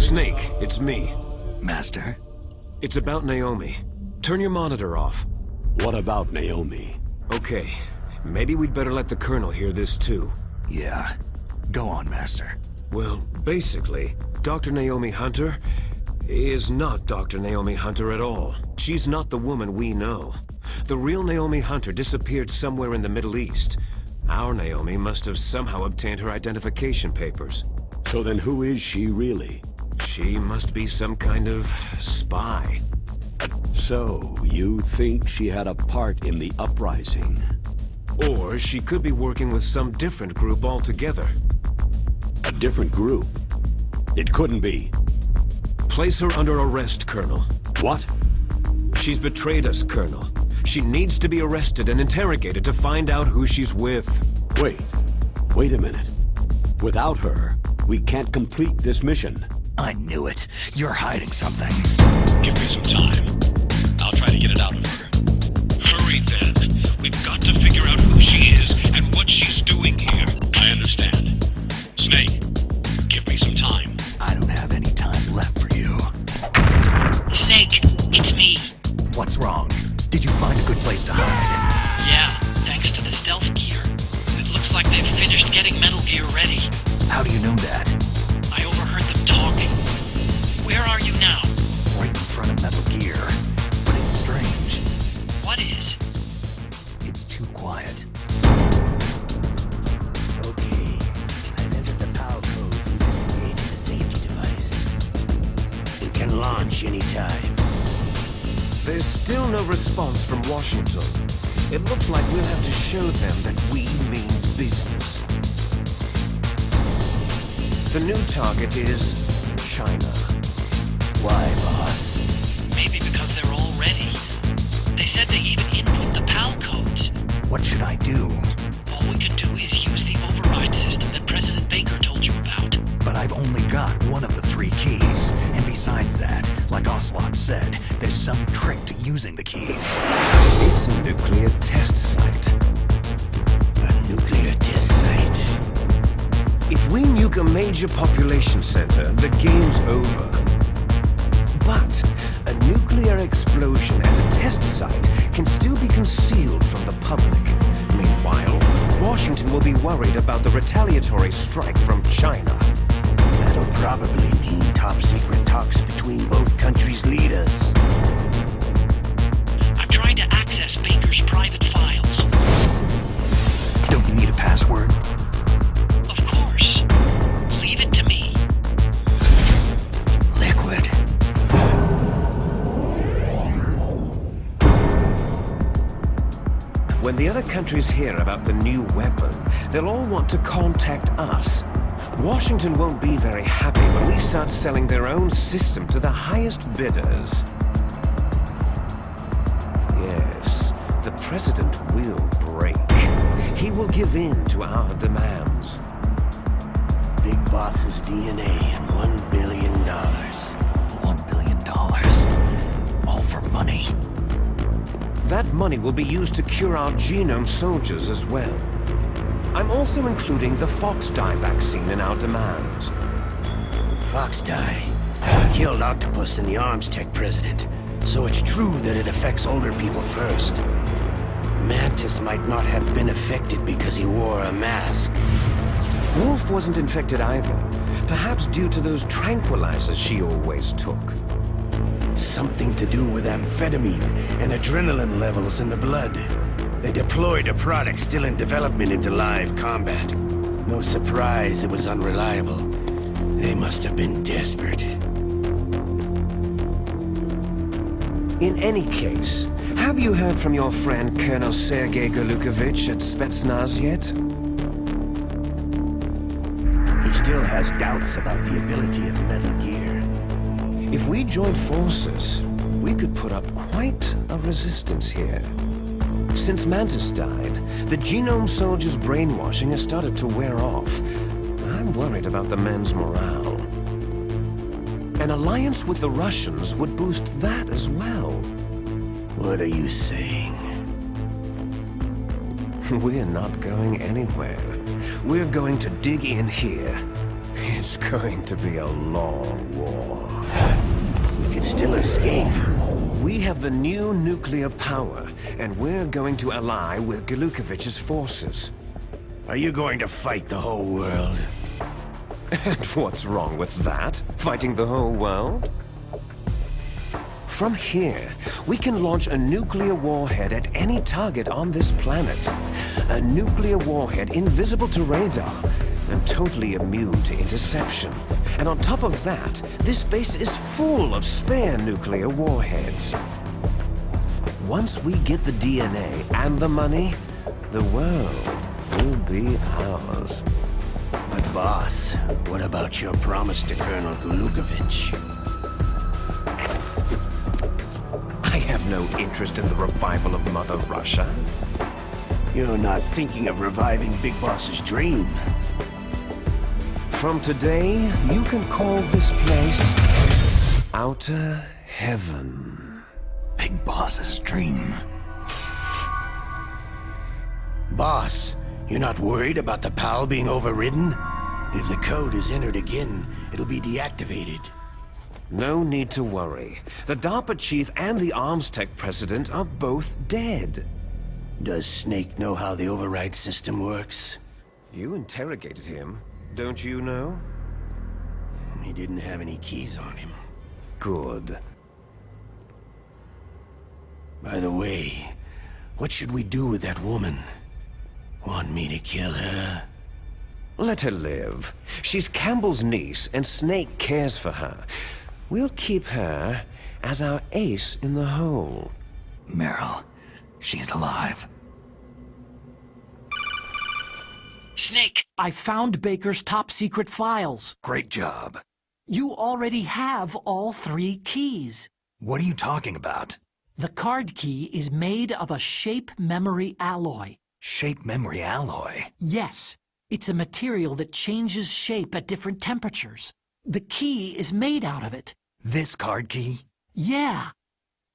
Snake, it's me. Master? It's about Naomi. Turn your monitor off. What about Naomi? Okay, maybe we'd better let the Colonel hear this too. Yeah. Go on, Master. Well, basically, Dr. Naomi Hunter is not Dr. Naomi Hunter at all. She's not the woman we know. The real Naomi Hunter disappeared somewhere in the Middle East. Our Naomi must have somehow obtained her identification papers. So then who is she really? She must be some kind of spy. So, you think she had a part in the uprising? Or she could be working with some different group altogether. A different group? It couldn't be. Place her under arrest, Colonel. What? She's betrayed us, Colonel. She needs to be arrested and interrogated to find out who she's with. Wait a minute. Without her, we can't complete this mission. I knew it. You're hiding something. Give me some time. I'll try to get it out of her. Hurry then. We've got to figure out who she is and what she's doing here. I understand. Snake, give me some time. I don't have any time left for you. Snake, it's me. What's wrong? Did you find a good place to hide? Yeah, thanks to the stealth gear. It looks like they've finished getting Metal Gear ready. How do you know that? I overheard them talking. Where are you now? Right in front of Metal Gear. But it's strange. What is? It's too quiet. Okay, I've entered the PAL codes and disengaged the safety device. We can launch anytime. There's still no response from Washington. It looks like we'll have to show them that we mean business. The new target is China. Why, boss? Maybe because they're all ready. They said they even input the PAL codes. What should I do? All we can do is use the override system that President Baker told you about. But I've only got one of the 3 keys. And besides that, like Ocelot said, there's some trick to using the keys. It's a nuclear test site. A nuclear test site. If we nuke a major population center, the game's over. But a nuclear explosion at a test site can still be concealed from the public. Meanwhile, Washington will be worried about the retaliatory strike from China. That'll probably mean top-secret talks between both countries' leaders. I'm trying to access Baker's private files. Don't you need a password? Of course. Leave it to me. Liquid. When the other countries hear about the new weapon, they'll all want to contact us. Washington won't be very happy when we start selling their own system to the highest bidders. Yes, the president will break. He will give in to our demands. Big Boss's DNA and $1 billion. $1 billion. All for money. That money will be used to cure our genome soldiers as well. I'm also including the Fox dye vaccine in our demands. Fox dye killed Octopus and the Arms Tech president, so it's true that it affects older people first. Mantis might not have been affected because he wore a mask. Wolf wasn't infected either, perhaps due to those tranquilizers she always took. Something to do with amphetamine and adrenaline levels in the blood. They deployed a product still in development into live combat. No surprise it was unreliable. They must have been desperate. In any case, have you heard from your friend Colonel Sergei Golukovich at Spetsnaz yet? He still has doubts about the ability of Metal Gear. If we joined forces, we could put up quite a resistance here. Since Mantis died, the genome soldiers' brainwashing has started to wear off. I'm worried about the men's morale. An alliance with the Russians would boost that as well. What are you saying? We're not going anywhere. We're going to dig in here. It's going to be a long war. still escape? We have the new nuclear power, and we're going to ally with Galukovich's forces. Are you going to fight the whole world? And what's wrong with that? Fighting the whole world? From here, we can launch a nuclear warhead at any target on this planet. A nuclear warhead invisible to radar and totally immune to interception. And on top of that, this base is full of spare nuclear warheads. Once we get the DNA and the money, the world will be ours. But boss, what about your promise to Colonel Galukovich? I have no interest in the revival of Mother Russia. You're not thinking of reviving Big Boss's dream. From today, you can call this place Outer Heaven. Big Boss's dream. Boss, you're not worried about the PAL being overridden? If the code is entered again, it'll be deactivated. No need to worry. The DARPA chief and the arms tech president are both dead. Does Snake know how the override system works? You interrogated him, don't you know? He didn't have any keys on him. Good. By the way, what should we do with that woman? Want me to kill her? Let her live. She's Campbell's niece, and Snake cares for her. We'll keep her as our ace in the hole. Meryl, she's alive. Snake, I found Baker's top-secret files. Great job. You already have all 3 keys. What are you talking about? The card key is made of a shape memory alloy. Shape memory alloy? Yes, it's a material that changes shape at different temperatures. The key is made out of it. This card key? Yeah.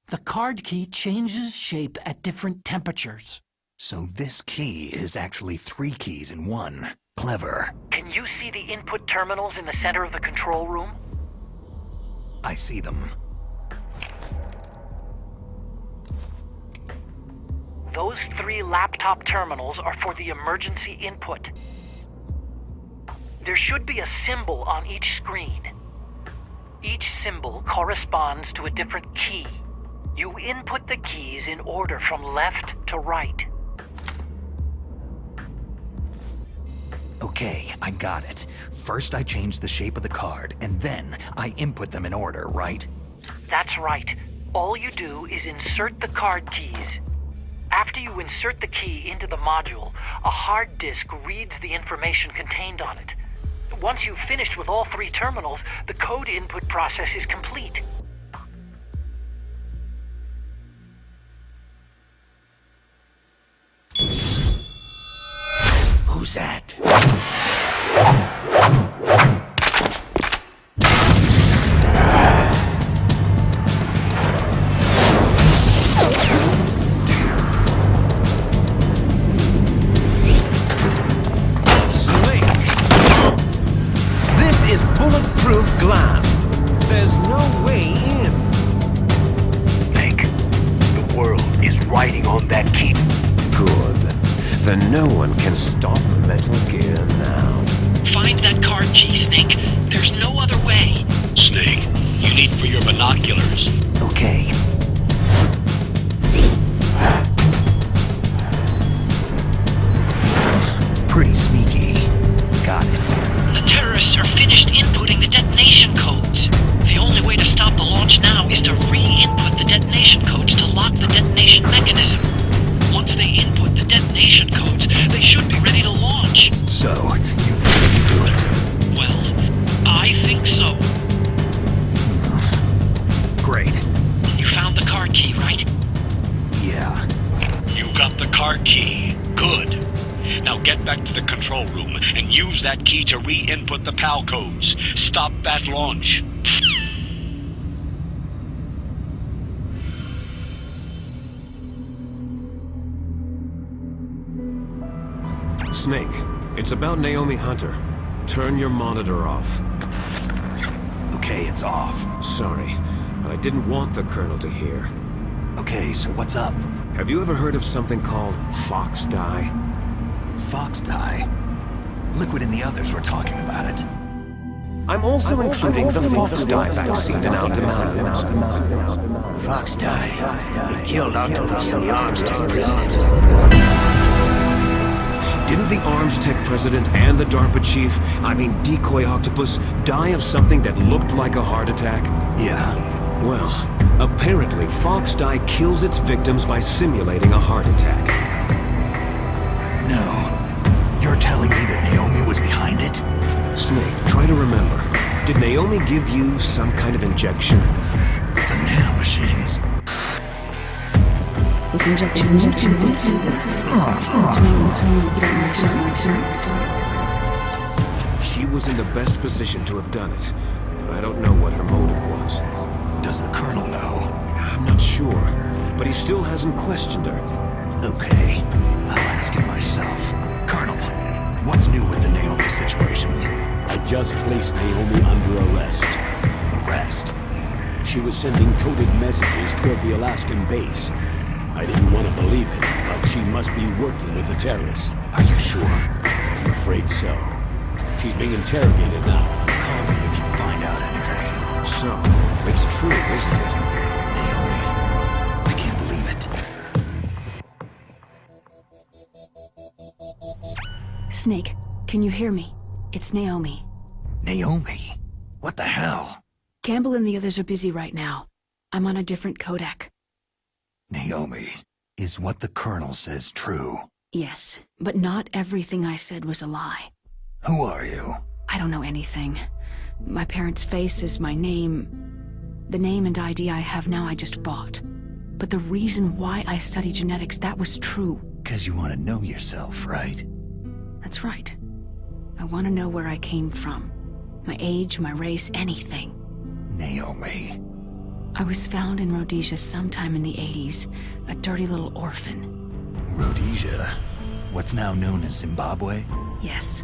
The card key changes shape at different temperatures. So this key is actually 3 keys in one. Clever. Can you see the input terminals in the center of the control room? I see them. Those 3 laptop terminals are for the emergency input. There should be a symbol on each screen. Each symbol corresponds to a different key. You input the keys in order from left to right. Okay, I got it. First I change the shape of the card, and then I input them in order, right? That's right. All you do is insert the card keys. After you insert the key into the module, a hard disk reads the information contained on it. Once you've finished with all 3 terminals, the code input process is complete. Who's that? Bulletproof glass. There's no way in. Nick, the world is riding on that key. Good. Then no one can stop Metal Gear now. Find that card key, Snake. There's no other way. Snake, you need for your binoculars. Okay. Pretty sneaky. Got it. The terrorists are finished inputting the detonation codes. The only way to stop the launch now is to re-input the detonation codes to lock the detonation mechanism. Once they input the detonation codes, they should be ready to launch. So, you think you can do it? Well, I think so. Great. You found the card key, right? Yeah. You got the card key. Good. Now get back to the control room and use that key to re-input the PAL codes. Stop that launch. Snake, it's about Naomi Hunter. Turn your monitor off. Okay, it's off. Sorry. but I didn't want the Colonel to hear. Okay, so what's up? Have you ever heard of something called fox dye? Fox dye? Liquid and the others were talking about it. I'm also including the fox dye vaccine in our demands. Fox dye. It killed Octopus and the Arms Tech president. Didn't the Arms Tech president and the DARPA chief, Decoy Octopus, die of something that looked like a heart attack? Yeah. Well, apparently fox dye kills its victims by simulating a heart attack. No. You're telling me that Naomi was behind it? Snake, try to remember. Did Naomi give you some kind of injection? The nanomachines. This injection won't do it. What's wrong? You don't like shots? She was in the best position to have done it. I don't know what her motive was. Does the Colonel know? I'm not sure, but he still hasn't questioned her. Okay, I'll ask him myself. Colonel, what's new with the Naomi situation? I just placed Naomi under arrest. Arrest? She was sending coded messages toward the Alaskan base. I didn't want to believe it, but she must be working with the terrorists. Are you sure? I'm afraid so. She's being interrogated now. Call me if you find out anything. So, it's true, isn't it? Naomi, I can't believe it. Snake, can you hear me? It's Naomi. Naomi? What the hell? Campbell and the others are busy right now. I'm on a different codec. Naomi, is what the Colonel says true? Yes, but not everything I said was a lie. Who are you? I don't know anything. My parents' face is my name. The name and ID I have now I just bought. But the reason why I study genetics, that was true. 'Cause you want to know yourself, right? That's right. I want to know where I came from. My age, my race, anything. Naomi. I was found in Rhodesia sometime in the 80s, a dirty little orphan. Rhodesia? What's now known as Zimbabwe? Yes.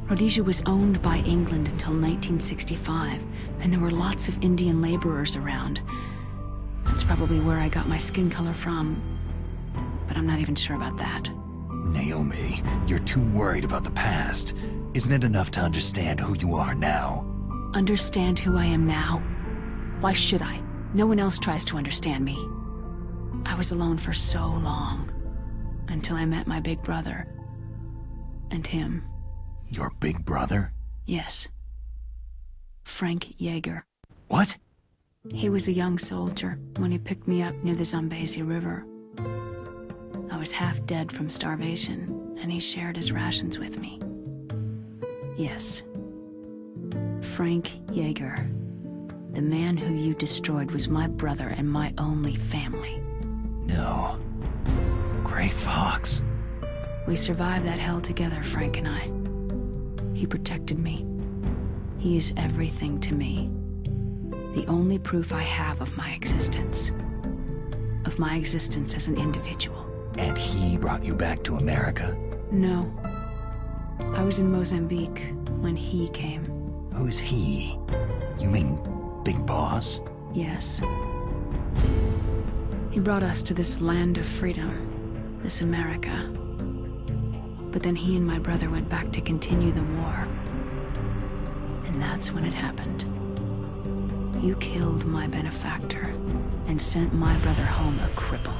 Rhodesia was owned by England until 1965, and there were lots of Indian laborers around. That's probably where I got my skin color from, but I'm not even sure about that. Naomi, you're too worried about the past. Isn't it enough to understand who you are now? Understand who I am now? Why should I? No one else tries to understand me. I was alone for so long, until I met my big brother. And him. Your big brother? Yes. Frank Yeager. What? He was a young soldier when he picked me up near the Zambezi River. I was half dead from starvation, and he shared his rations with me. Yes. Frank Yeager. The man who you destroyed was my brother and my only family. No. Gray Fox. We survived that hell together, Frank and I. He protected me. He is everything to me. The only proof I have of my existence. Of my existence as an individual. And he brought you back to America? No. I was in Mozambique when he came. Who's he? You mean Big Boss? Yes. He brought us to this land of freedom, this America. But then he and my brother went back to continue the war. And that's when it happened. You killed my benefactor and sent my brother home a cripple.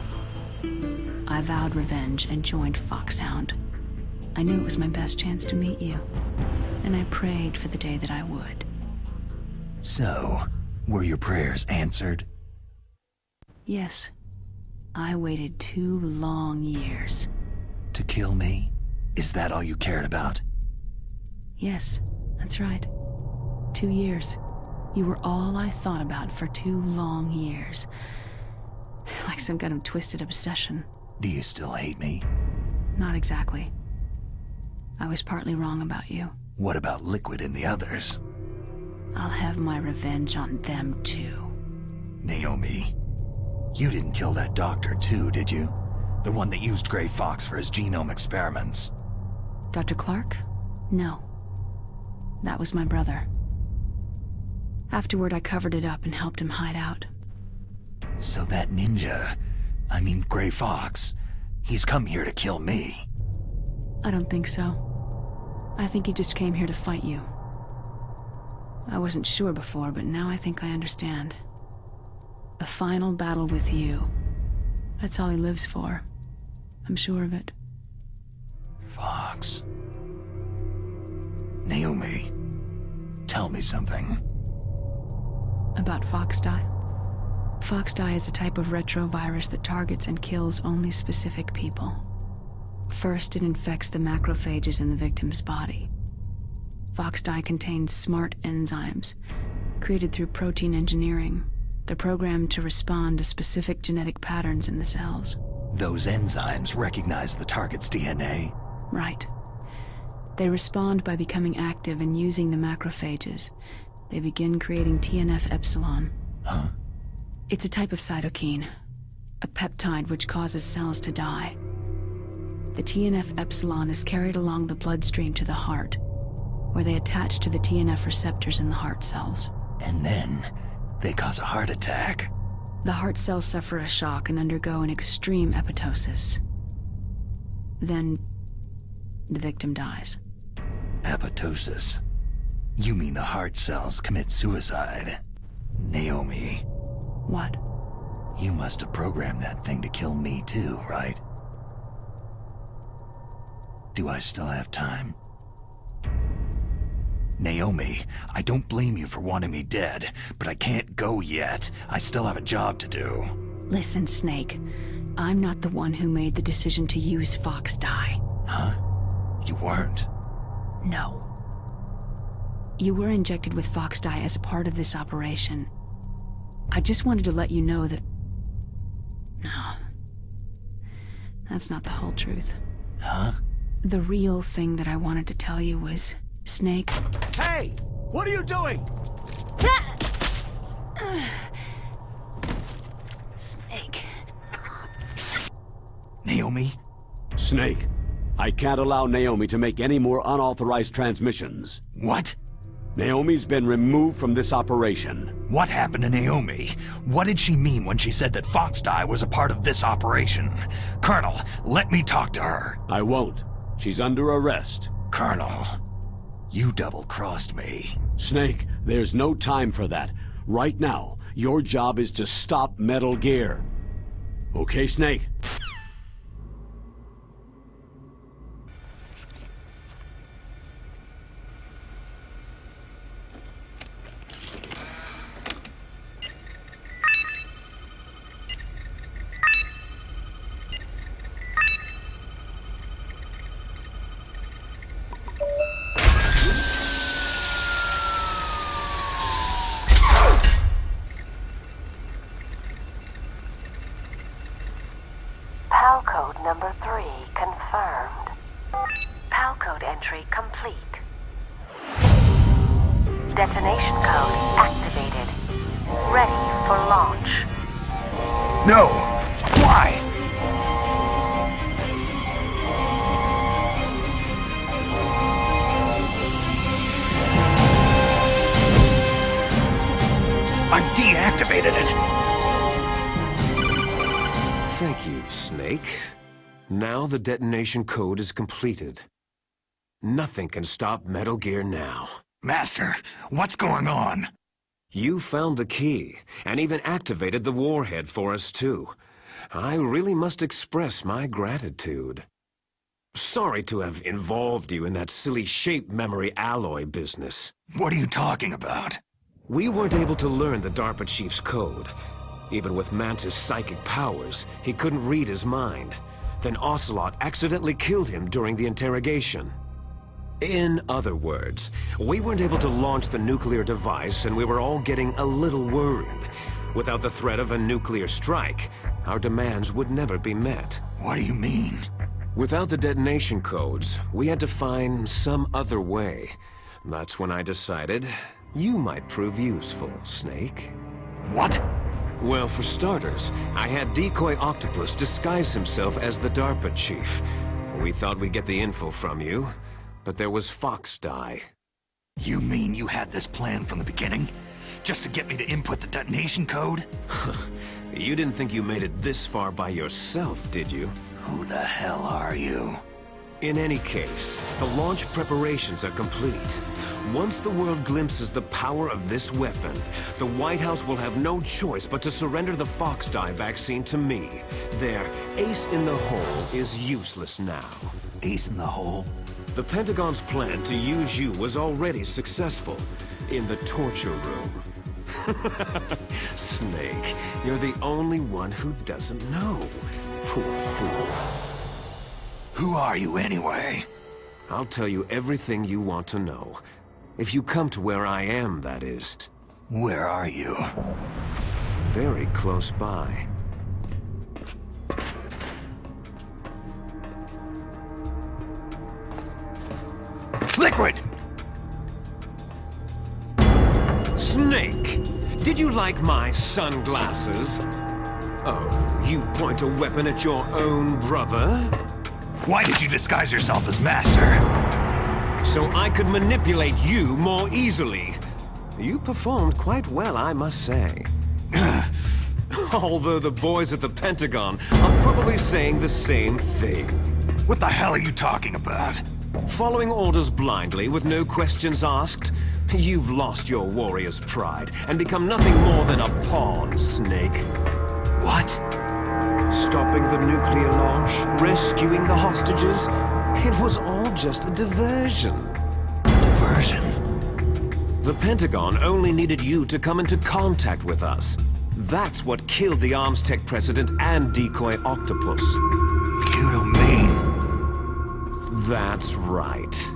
I vowed revenge and joined Foxhound. I knew it was my best chance to meet you, and I prayed for the day that I would. So, were your prayers answered? Yes. I waited 2 long years. To kill me? Is that all you cared about? Yes, that's right. 2 years. You were all I thought about for 2 long years. Like some kind of twisted obsession. Do you still hate me? Not exactly. I was partly wrong about you. What about Liquid and the others? I'll have my revenge on them too. Naomi, you didn't kill that doctor too, did you? The one that used Gray Fox for his genome experiments. Dr. Clark? No. That was my brother. Afterward, I covered it up and helped him hide out. So that ninja, I mean Gray Fox, he's come here to kill me. I don't think so. I think he just came here to fight you. I wasn't sure before, but now I think I understand. A final battle with you. That's all he lives for. I'm sure of it. Fox. Naomi, tell me something. About Foxdie? Foxdie is a type of retrovirus that targets and kills only specific people. First, it infects the macrophages in the victim's body. Foxdie contains smart enzymes, created through protein engineering. They're programmed to respond to specific genetic patterns in the cells. Those enzymes recognize the target's DNA? Right. They respond by becoming active and using the macrophages. They begin creating TNF-epsilon. Huh? It's a type of cytokine, a peptide which causes cells to die. The TNF-epsilon is carried along the bloodstream to the heart, where they attach to the TNF receptors in the heart cells. And then they cause a heart attack. The heart cells suffer a shock and undergo an extreme apoptosis. Then, the victim dies. Apoptosis? You mean the heart cells commit suicide? Naomi. What? You must have programmed that thing to kill me too, right? Do I still have time? Naomi, I don't blame you for wanting me dead, but I can't go yet. I still have a job to do. Listen, Snake. I'm not the one who made the decision to use Foxdie. Huh? You weren't? No. You were injected with Foxdie as a part of this operation. I just wanted to let you know that... No. That's not the whole truth. Huh? The real thing that I wanted to tell you was... Snake... Hey! What are you doing? Snake... Naomi? Snake, I can't allow Naomi to make any more unauthorized transmissions. What? Naomi's been removed from this operation. What happened to Naomi? What did she mean when she said that Foxdie was a part of this operation? Colonel, let me talk to her. I won't. She's under arrest. Colonel, you double-crossed me. Snake, there's no time for that. Right now, your job is to stop Metal Gear. Okay, Snake? PAL code number 3 confirmed. PAL code entry complete. Detonation code activated. Ready for launch. No! Why? I deactivated it! Thank you, Snake. Now the detonation code is completed. Nothing can stop Metal Gear now. Master, what's going on? You found the key, and even activated the warhead for us too. I really must express my gratitude. Sorry to have involved you in that silly shape memory alloy business. What are you talking about? We weren't able to learn the DARPA chief's code. Even with Mantis' psychic powers, he couldn't read his mind. Then Ocelot accidentally killed him during the interrogation. In other words, we weren't able to launch the nuclear device, and we were all getting a little worried. Without the threat of a nuclear strike, our demands would never be met. What do you mean? Without the detonation codes, we had to find some other way. That's when I decided you might prove useful, Snake. What? Well, for starters, I had Decoy Octopus disguise himself as the DARPA chief. We thought we'd get the info from you, but there was Foxdie. You mean you had this plan from the beginning? just to get me to input the detonation code? You didn't think you made it this far by yourself, did you? Who the hell are you? In any case, the launch preparations are complete. Once the world glimpses the power of this weapon, the White House will have no choice but to surrender the Fox-Die vaccine to me. Their ace in the hole is useless now. Ace in the hole? The Pentagon's plan to use you was already successful in the torture room. Snake, you're the only one who doesn't know. Poor fool. Who are you anyway? I'll tell you everything you want to know. If you come to where I am, that is. Where are you? Very close by. Liquid! Snake! Did you like my sunglasses? Oh, you point a weapon at your own brother? Why did you disguise yourself as Master? So I could manipulate you more easily. You performed quite well, I must say. Although the boys at the Pentagon are probably saying the same thing. What the hell are you talking about? Following orders blindly with no questions asked, you've lost your warrior's pride and become nothing more than a pawn, Snake. What? Stopping the nuclear launch, rescuing the hostages, it was all just a diversion. A diversion? The Pentagon only needed you to come into contact with us. That's what killed the Arms Tech president and decoy octopus. You don't mean... That's right.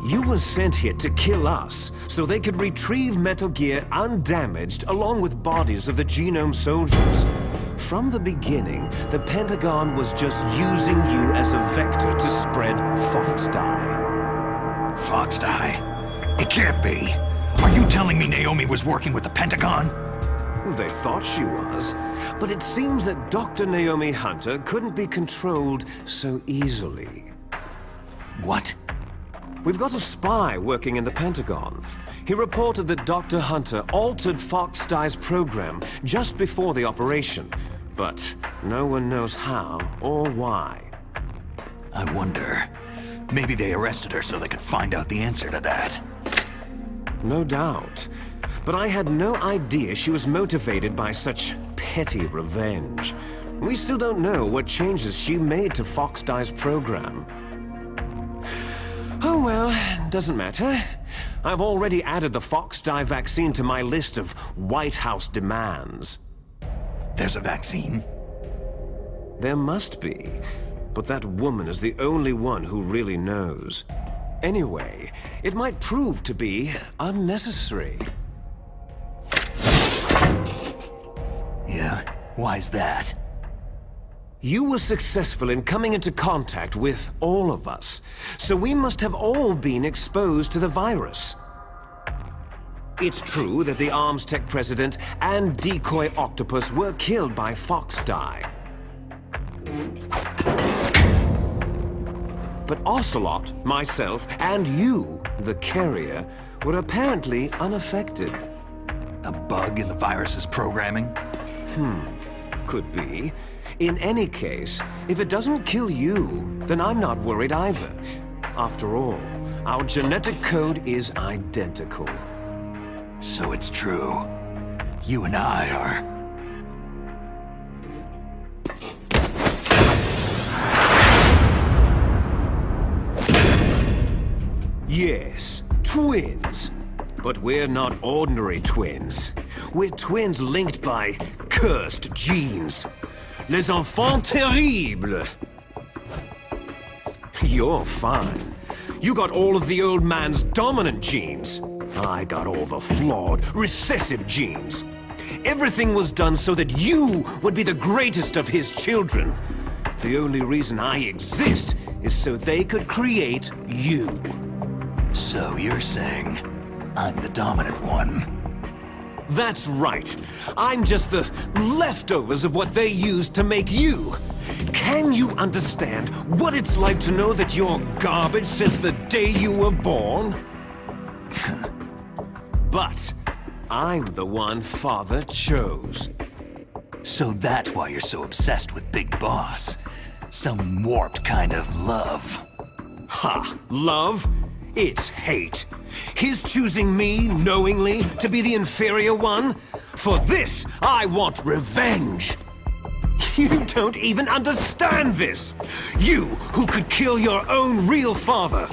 You were sent here to kill us, so they could retrieve Metal Gear undamaged along with bodies of the Genome soldiers. From the beginning, the Pentagon was just using you as a vector to spread Fox-Die. Fox-Die? It can't be. Are you telling me Naomi was working with the Pentagon? They thought she was, but it seems that Dr. Naomi Hunter couldn't be controlled so easily. What? We've got a spy working in the Pentagon. He reported that Dr. Hunter altered Fox-Die's program just before the operation, but no one knows how or why. I wonder. Maybe they arrested her so they could find out the answer to that. No doubt. But I had no idea she was motivated by such petty revenge. We still don't know what changes she made to Fox-Die's program. Oh well, doesn't matter. I've already added the Fox-Die vaccine to my list of White House demands. There's a vaccine? There must be, but that woman is the only one who really knows. Anyway, it might prove to be unnecessary. Yeah? Why's that? You were successful in coming into contact with all of us, so we must have all been exposed to the virus. It's true that the Arms Tech president and decoy octopus were killed by Fox-Die. But Ocelot, myself, and you, the carrier, were apparently unaffected. A bug in the virus's programming? Could be. In any case, if it doesn't kill you, then I'm not worried either. After all, our genetic code is identical. So it's true. You and I are... Yes, twins. But we're not ordinary twins. We're twins linked by cursed genes. Les enfants terribles. You're fine. You got all of the old man's dominant genes. I got all the flawed, recessive genes. Everything was done so that you would be the greatest of his children. The only reason I exist is so they could create you. So you're saying I'm the dominant one? That's right. I'm just the leftovers of what they used to make you. Can you understand what it's like to know that you're garbage since the day you were born? But I'm the one Father chose. So that's why you're so obsessed with Big Boss. Some warped kind of love. Ha! Love? It's hate. His choosing me, knowingly, to be the inferior one? For this, I want revenge! You don't even understand this! You, who could kill your own real father!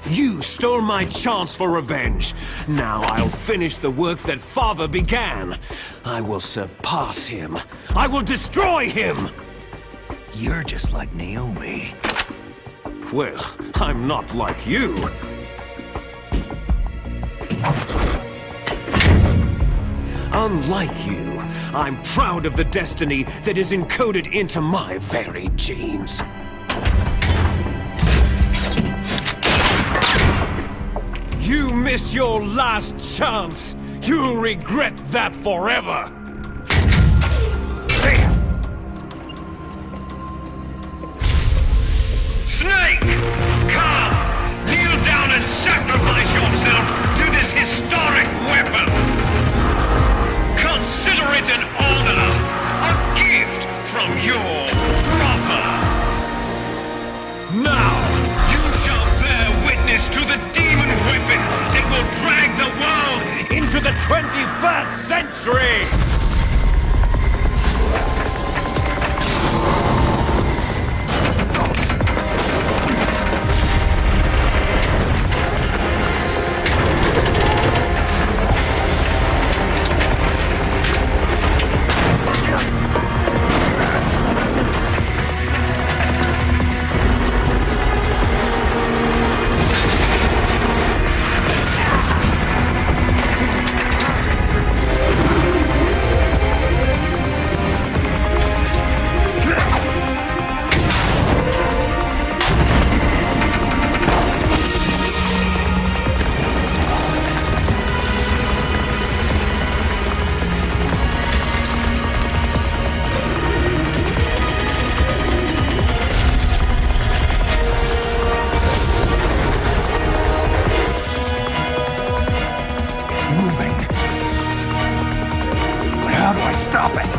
You stole my chance for revenge. Now I'll finish the work that Father began. I will surpass him. I will destroy him! You're just like Naomi. Well, I'm not like you. Unlike you, I'm proud of the destiny that is encoded into my very genes. You missed your last chance. You'll regret that forever. Snake! Come! Kneel down and sacrifice yourself to this historic weapon! Consider it an honor, a gift from your brother! Now! You shall bear witness to the demon weapon that will drag the world Into the 21st century! Stop it!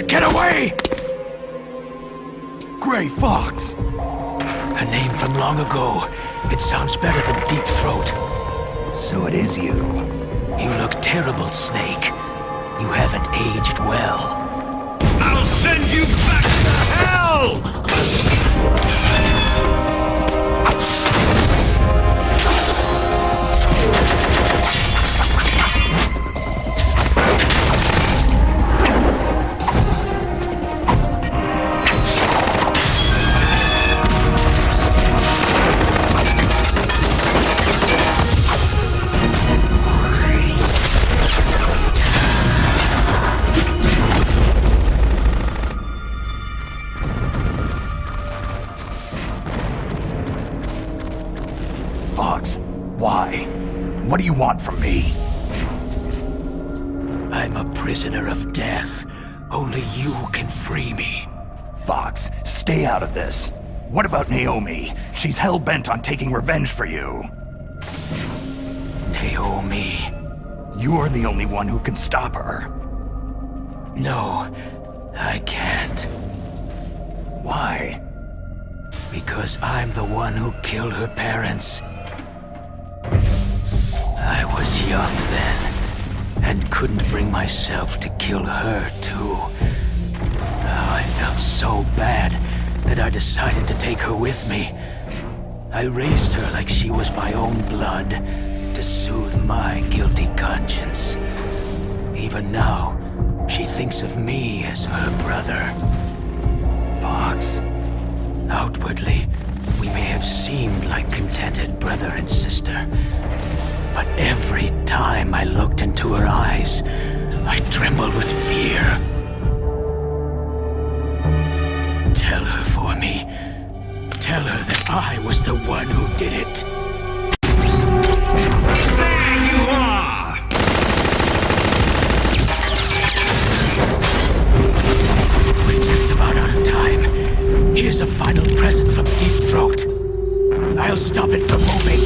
Get away! Gray Fox! A name from long ago. It sounds better than Deep Throat. So it is you. You look terrible, Snake. You haven't aged well. I'll send you back to hell! Fox, why? What do you want from me? I'm a prisoner of death. Only you can free me. Fox, stay out of this. What about Naomi? She's hell-bent on taking revenge for you. Naomi? You're the only one who can stop her. No, I can't. Why? Because I'm the one who killed her parents. I was young then, and couldn't bring myself to kill her, too. Oh, I felt so bad that I decided to take her with me. I raised her like she was my own blood, to soothe my guilty conscience. Even now, she thinks of me as her brother. Fox? Outwardly, we may have seemed like contented brother and sister, but every time I looked into her eyes, I trembled with fear. Tell her for me. Tell her that I was the one who did it. There you are! We're just about out of time. Here's a final present from Deep Throat. I'll stop it from moving.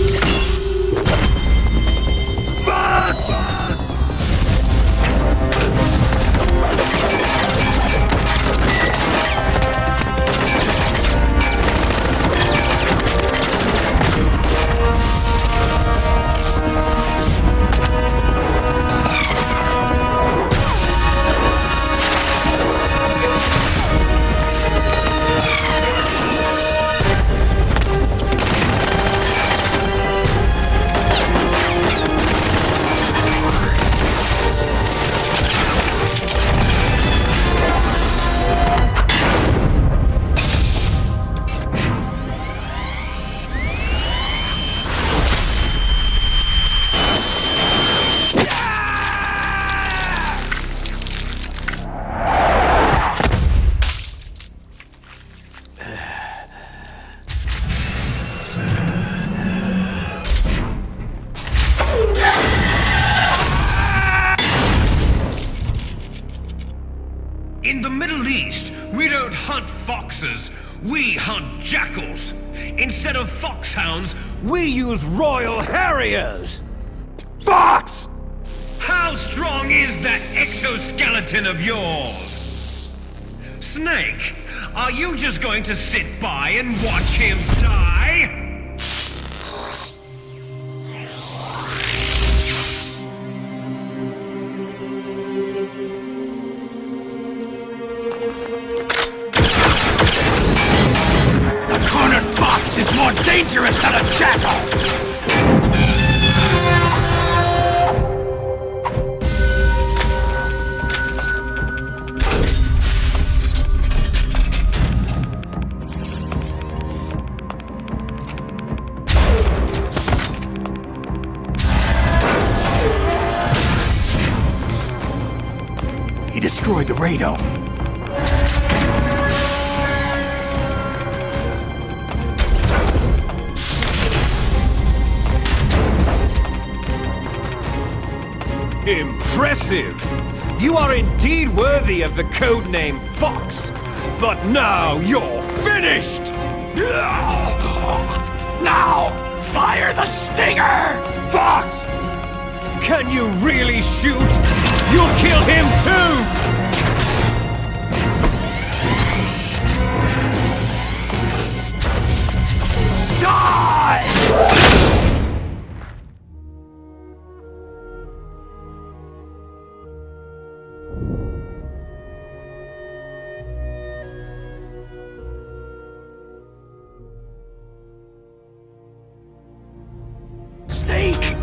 In the Middle East, we don't hunt foxes, we hunt jackals. Instead of foxhounds, We use Royal Harriers! Fox! how strong is that exoskeleton of yours? Snake, are you just going to sit by and watch him die? A cornered fox is more dangerous than a jackal! He destroyed the radome. Impressive! You are indeed worthy of the codename Fox, but now you're finished! Now, fire the stinger! Fox! Can you really shoot? You'll kill him too! Snake,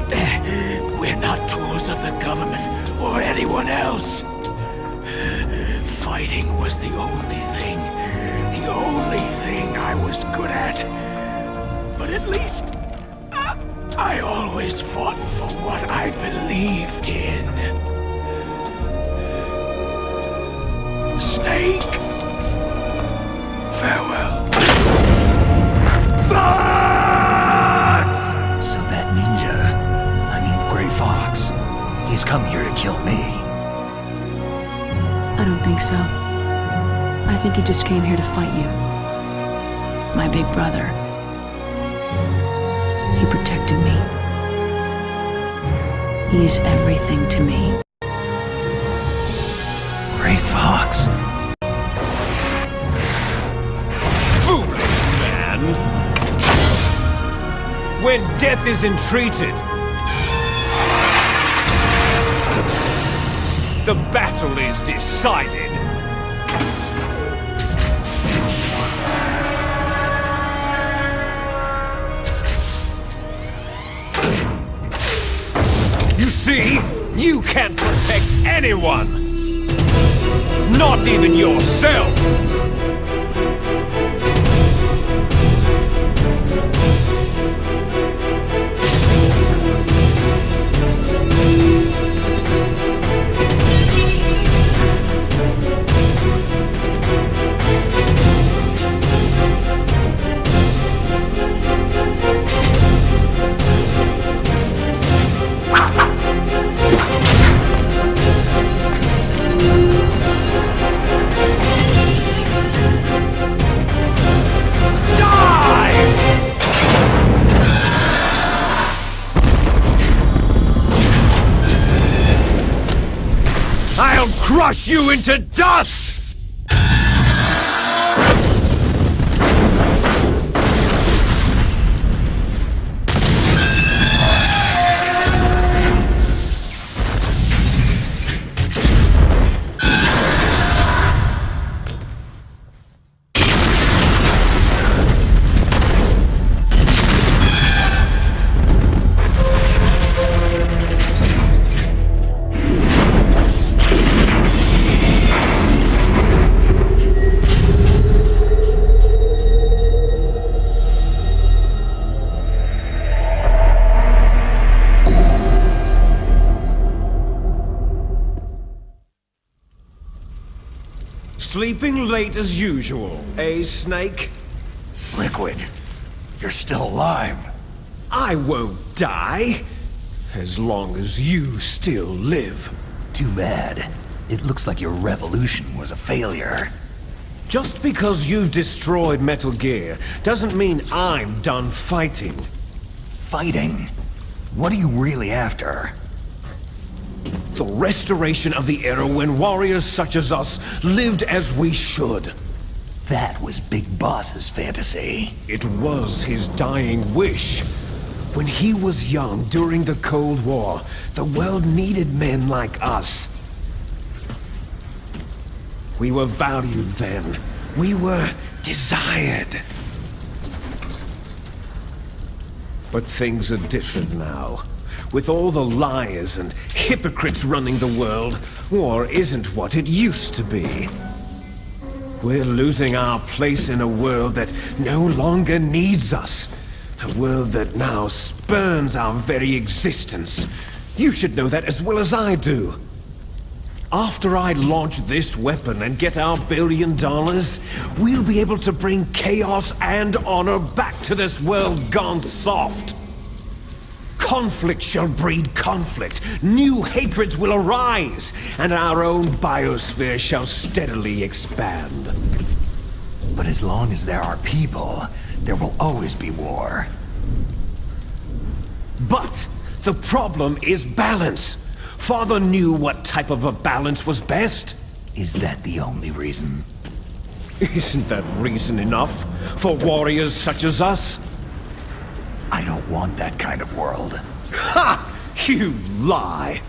we're not tools of the government or anyone else. Fighting was the only thing I was good at. But at least, I always fought for what I believed in. Snake, farewell. So that ninja, Gray Fox, he's come here to kill me. I don't think so. I think he just came here to fight you. My big brother. He protected me. He's everything to me. Gray Fox? Foolish man! When death is entreated, The battle is decided. You see, you can't protect anyone. Not even yourself. I'll crush you into dust! Sleeping late as usual, eh, Snake? Liquid, you're still alive. I won't die, as long as you still live. Too bad. It looks like your revolution was a failure. Just because you've destroyed Metal Gear doesn't mean I'm done fighting. Fighting? What are you really after? The restoration of the era when warriors such as us lived as we should. That was Big Boss's fantasy. It was his dying wish. When he was young during the Cold War, the world needed men like us. We were valued then. We were desired. But things are different now. With all the liars and hypocrites running the world, war isn't what it used to be. We're losing our place in a world that no longer needs us. A world that now spurns our very existence. You should know that as well as I do. After I launch this weapon and get our $1 billion, we'll be able to bring chaos and honor back to this world gone soft. Conflict shall breed conflict, new hatreds will arise, and our own biosphere shall steadily expand. But as long as there are people, there will always be war. But the problem is balance. Father knew what type of a balance was best. Is that the only reason? Isn't that reason enough for warriors such as us? I don't want that kind of world. Ha! You lie!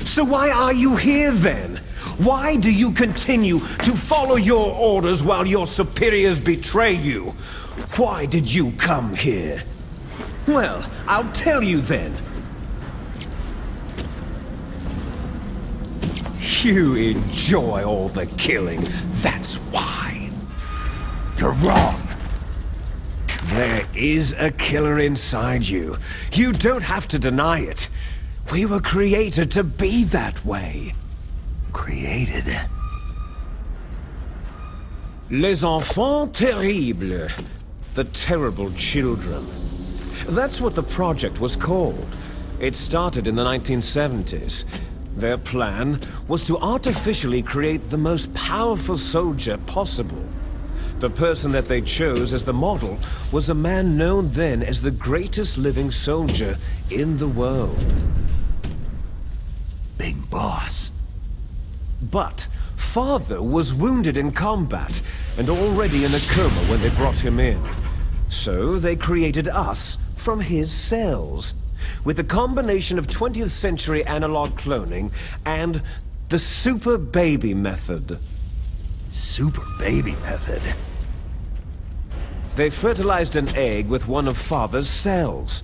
So why are you here then? Why do you continue to follow your orders while your superiors betray you? Why did you come here? Well, I'll tell you then. You enjoy all the killing, that's why. You're wrong. There is a killer inside you. You don't have to deny it. We were created to be that way. Created? Les enfants terribles. The terrible children. That's what the project was called. It started in the 1970s. Their plan was to artificially create the most powerful soldier possible. The person that they chose as the model was a man known then as the greatest living soldier in the world. Big Boss. But Father was wounded in combat and already in a coma when they brought him in. So they created us from his cells, with a combination of 20th century analog cloning and The super baby method. Super baby method. They fertilized an egg with one of Father's cells,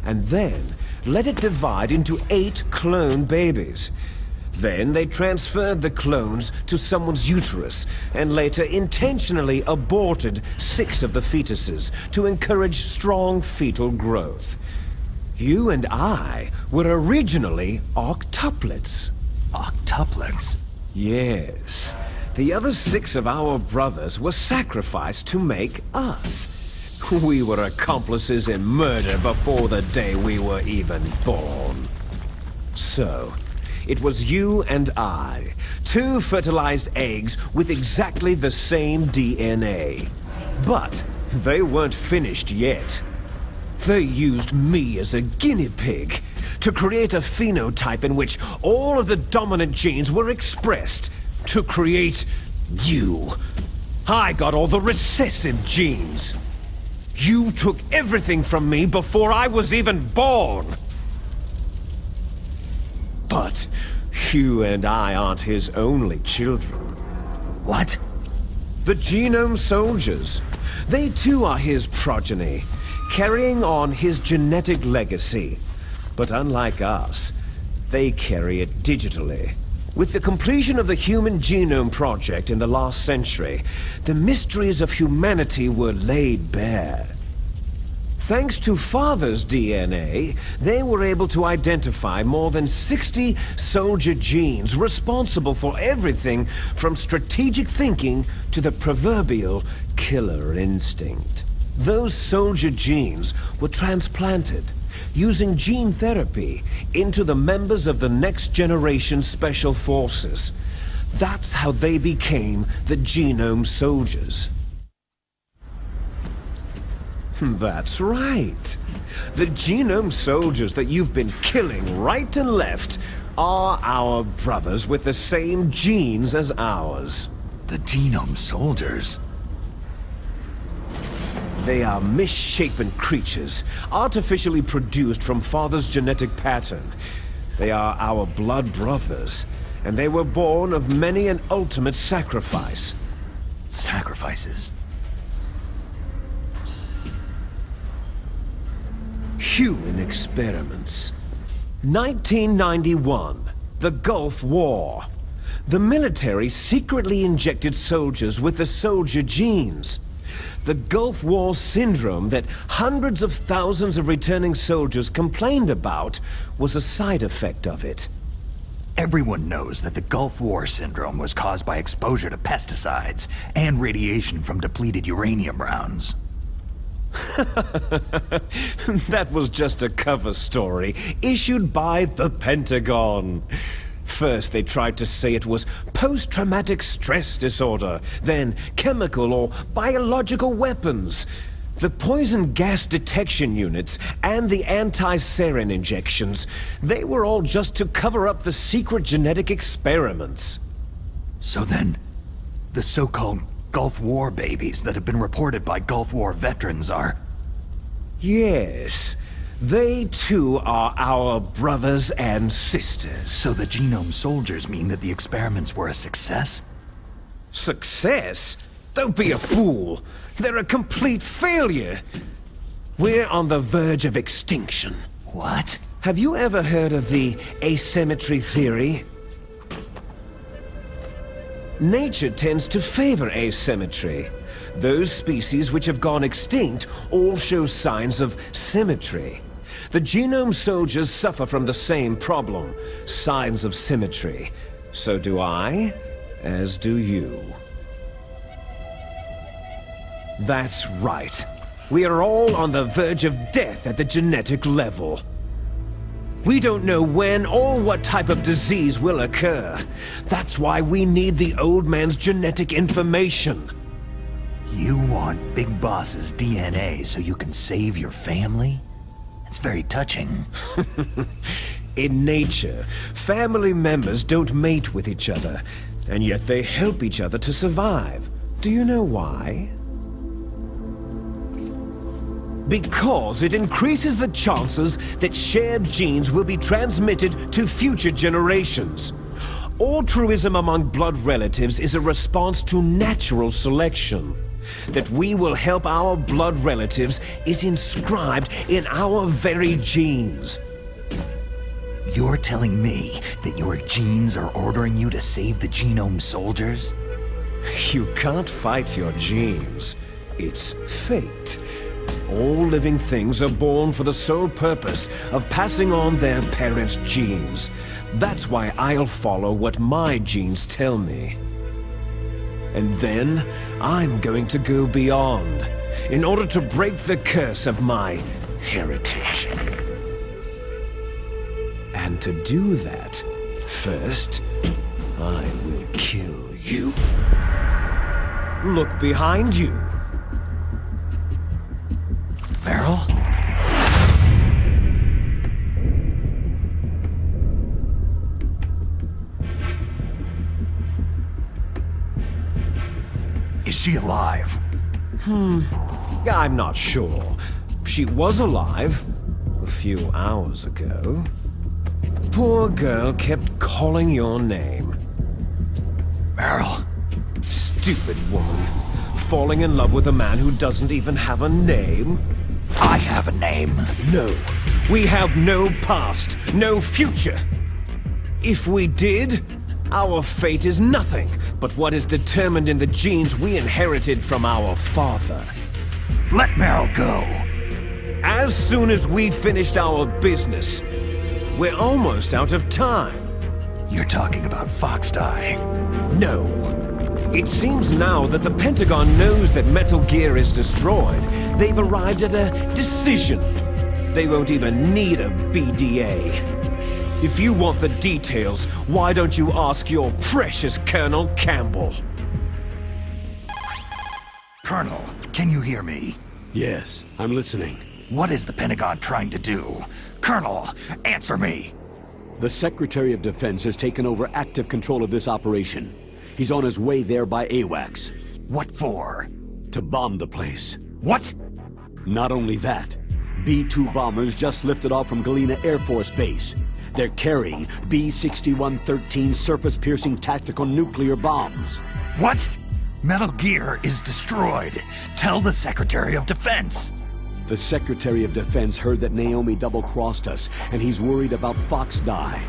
and then let it divide into 8 clone babies. Then they transferred the clones to someone's uterus, and later intentionally aborted 6 of the fetuses to encourage strong fetal growth. You and I were originally octuplets. Octuplets? Yes. The other 6 of our brothers were sacrificed to make us. We were accomplices in murder before the day we were even born. So, it was you and I, 2 fertilized eggs with exactly the same DNA. But they weren't finished yet. They used me as a guinea pig to create a phenotype in which all of the dominant genes were expressed to create you. I got all the recessive genes. You took everything from me before I was even born. But you and I aren't his only children. What? The Genome Soldiers. They too are his progeny, carrying on his genetic legacy. But unlike us, they carry it digitally. With the completion of the Human Genome Project in the last century, the mysteries of humanity were laid bare. Thanks to Father's DNA, they were able to identify more than 60 soldier genes responsible for everything from strategic thinking to the proverbial killer instinct. Those soldier genes were transplanted, using gene therapy, into the members of the next generation Special Forces. That's how they became the Genome Soldiers. That's right. The Genome Soldiers that you've been killing right and left are our brothers with the same genes as ours. The Genome Soldiers? They are misshapen creatures, artificially produced from Father's genetic pattern. They are our blood brothers, and they were born of many an ultimate sacrifice. Sacrifices? Human experiments. 1991, the Gulf War. The military secretly injected soldiers with the soldier genes. The Gulf War syndrome that hundreds of thousands of returning soldiers complained about was a side effect of it. Everyone knows that the Gulf War syndrome was caused by exposure to pesticides and radiation from depleted uranium rounds. That was just a cover story issued by the Pentagon. First, they tried to say it was post-traumatic stress disorder, then chemical or biological weapons. The poison gas detection units and the anti-sarin injections, they were all just to cover up the secret genetic experiments. So then, the so-called Gulf War babies that have been reported by Gulf War veterans are... Yes. They too are our brothers and sisters. So the Genome Soldiers mean that the experiments were a success? Success? Don't be a fool. They're a complete failure. We're on the verge of extinction. What? Have you ever heard of the asymmetry theory? Nature tends to favor asymmetry. Those species which have gone extinct all show signs of symmetry. The Genome Soldiers suffer from the same problem, signs of symmetry. So do I, as do you. That's right. We are all on the verge of death at the genetic level. We don't know when or what type of disease will occur. That's why we need the old man's genetic information. You want Big Boss's DNA so you can save your family? It's very touching. In nature, family members don't mate with each other, and yet they help each other to survive. Do you know why? Because it increases the chances that shared genes will be transmitted to future generations. Altruism among blood relatives is a response to natural selection. That we will help our blood relatives is inscribed in our very genes. You're telling me that your genes are ordering you to save the genome soldiers? You can't fight your genes. It's fate. All living things are born for the sole purpose of passing on their parents' genes. That's why I'll follow what my genes tell me. And then, I'm going to go beyond, in order to break the curse of my heritage. And to do that, first, I will kill you. Look behind you. Meryl? Is she alive? I'm not sure. She was alive a few hours ago. Poor girl kept calling your name. Meryl? Stupid woman. Falling in love with a man who doesn't even have a name? I have a name. No. We have no past, no future. If we did, our fate is nothing but what is determined in the genes we inherited from our father. Let Meryl go. As soon as we finished our business, we're almost out of time. You're talking about Foxdie. No. It seems now that the Pentagon knows that Metal Gear is destroyed. They've arrived at a decision. They won't even need a BDA. If you want the details, why don't you ask your precious Colonel Campbell? Colonel, can you hear me? Yes, I'm listening. What is the Pentagon trying to do? Colonel, answer me! The Secretary of Defense has taken over active control of this operation. He's on his way there by AWACS. What for? To bomb the place. What? Not only that, B-2 bombers just lifted off from Galena Air Force Base. They're carrying B-6113 surface-piercing tactical nuclear bombs. What? Metal Gear is destroyed. Tell the Secretary of Defense. The Secretary of Defense heard that Naomi double-crossed us, and he's worried about Foxdie.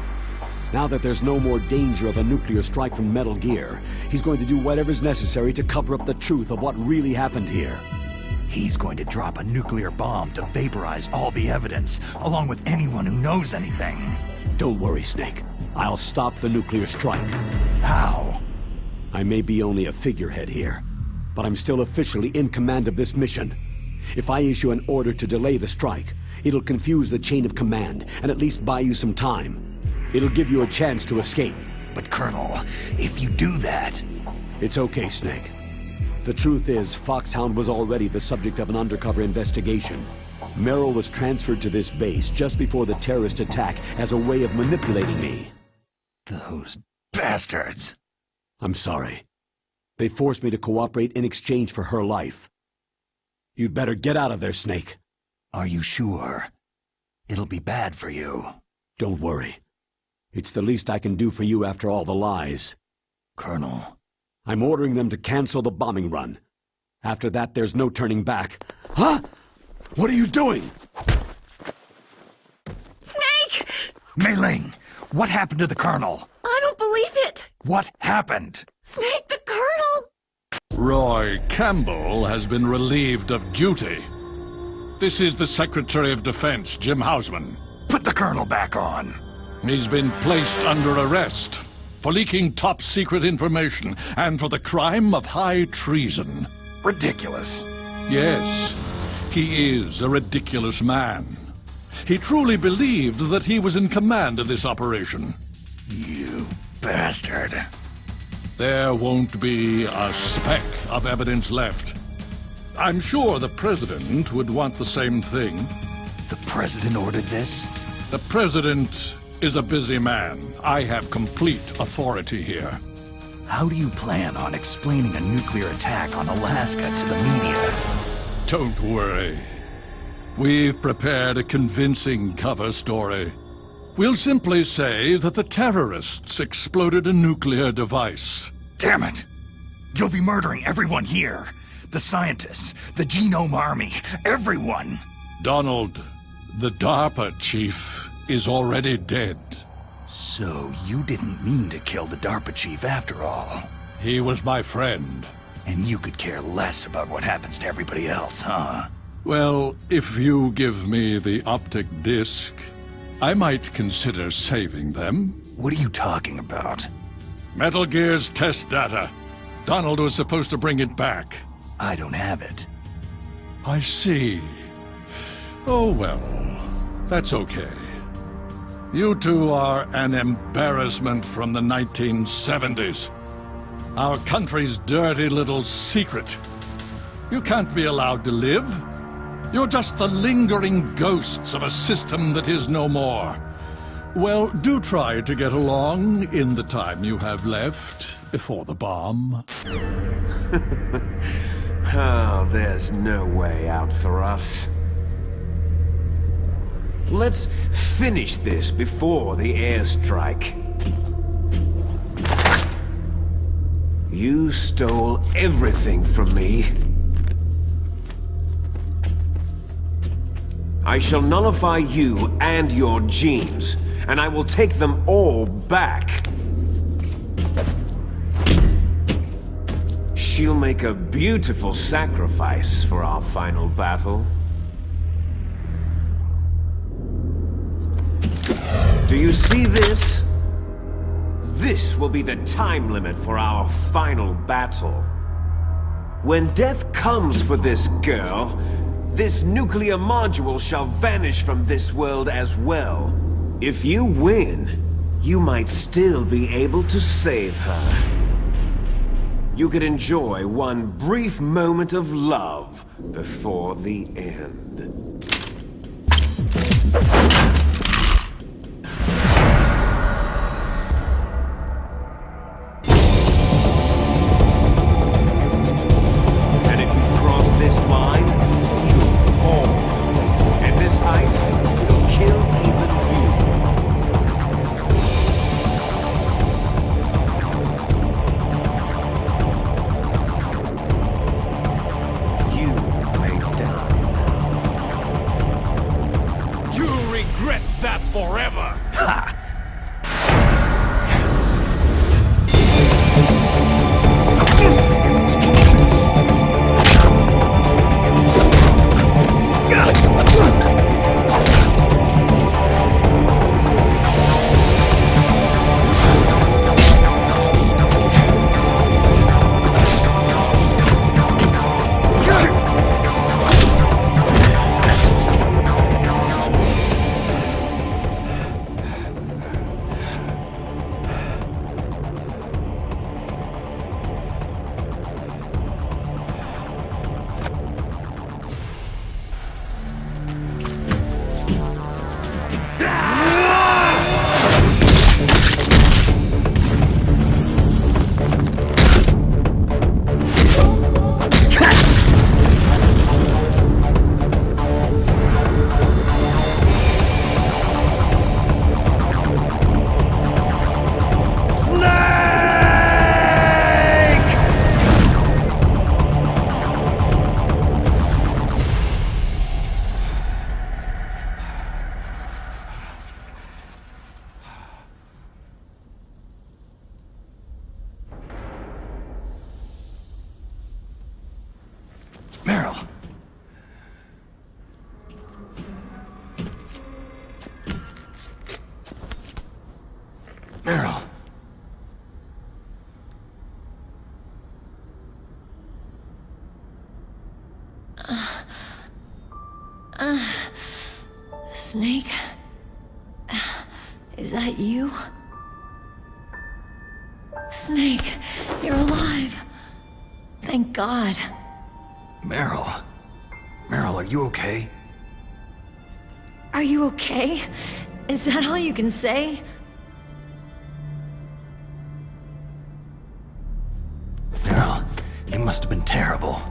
Now that there's no more danger of a nuclear strike from Metal Gear, he's going to do whatever's necessary to cover up the truth of what really happened here. He's going to drop a nuclear bomb to vaporize all the evidence, along with anyone who knows anything. Don't worry, Snake. I'll stop the nuclear strike. How? I may be only a figurehead here, but I'm still officially in command of this mission. If I issue an order to delay the strike, it'll confuse the chain of command and at least buy you some time. It'll give you a chance to escape. But Colonel, if you do that... It's okay, Snake. The truth is, Foxhound was already the subject of an undercover investigation. Merrill was transferred to this base just before the terrorist attack as a way of manipulating me. Those bastards. I'm sorry. They forced me to cooperate in exchange for her life. You'd better get out of there, Snake. Are you sure? It'll be bad for you. Don't worry. It's the least I can do for you after all the lies. Colonel... I'm ordering them to cancel the bombing run. After that, there's no turning back. Huh? What are you doing? Snake! Mei Ling, what happened to the Colonel? I don't believe it! What happened? Snake, the Colonel! Roy Campbell has been relieved of duty. This is the Secretary of Defense, Jim Hausman. Put the Colonel back on. He's been placed under arrest for leaking top-secret information and for the crime of high treason. Ridiculous. Yes, he is a ridiculous man. He truly believed that he was in command of this operation. You bastard. There won't be a speck of evidence left. I'm sure the President would want the same thing. The President ordered this? The President is a busy man. I have complete authority here. How do you plan on explaining a nuclear attack on Alaska to the media? Don't worry. We've prepared a convincing cover story. We'll simply say that the terrorists exploded a nuclear device. Damn it! You'll be murdering everyone here. The scientists, the Genome Army, everyone! Donald, the DARPA chief is already dead. So you didn't mean to kill the DARPA chief after all. He was my friend. And you could care less about what happens to everybody else, huh? Well, if you give me the optic disc, I might consider saving them. What are you talking about? Metal Gear's test data. Donald was supposed to bring it back. I don't have it. I see. Oh well, that's okay. You two are an embarrassment from the 1970s. Our country's dirty little secret. You can't be allowed to live. You're just the lingering ghosts of a system that is no more. Well, do try to get along in the time you have left before the bomb. Oh, there's no way out for us. Let's finish this before the airstrike. You stole everything from me. I shall nullify you and your genes, and I will take them all back. She'll make a beautiful sacrifice for our final battle. Do you see this? This will be the time limit for our final battle. When death comes for this girl, this nuclear module shall vanish from this world as well. If you win, you might still be able to save her. You could enjoy one brief moment of love before the end. And if you cross this line, you'll fall. And this height will kill even you. You may die now. You'll regret that forever! Ha! Meryl. Meryl. Snake? Is that you? Snake, you're alive. Thank God. Meryl. Meryl, are you okay? Are you okay? Is that all you can say? Meryl, you must have been terrible.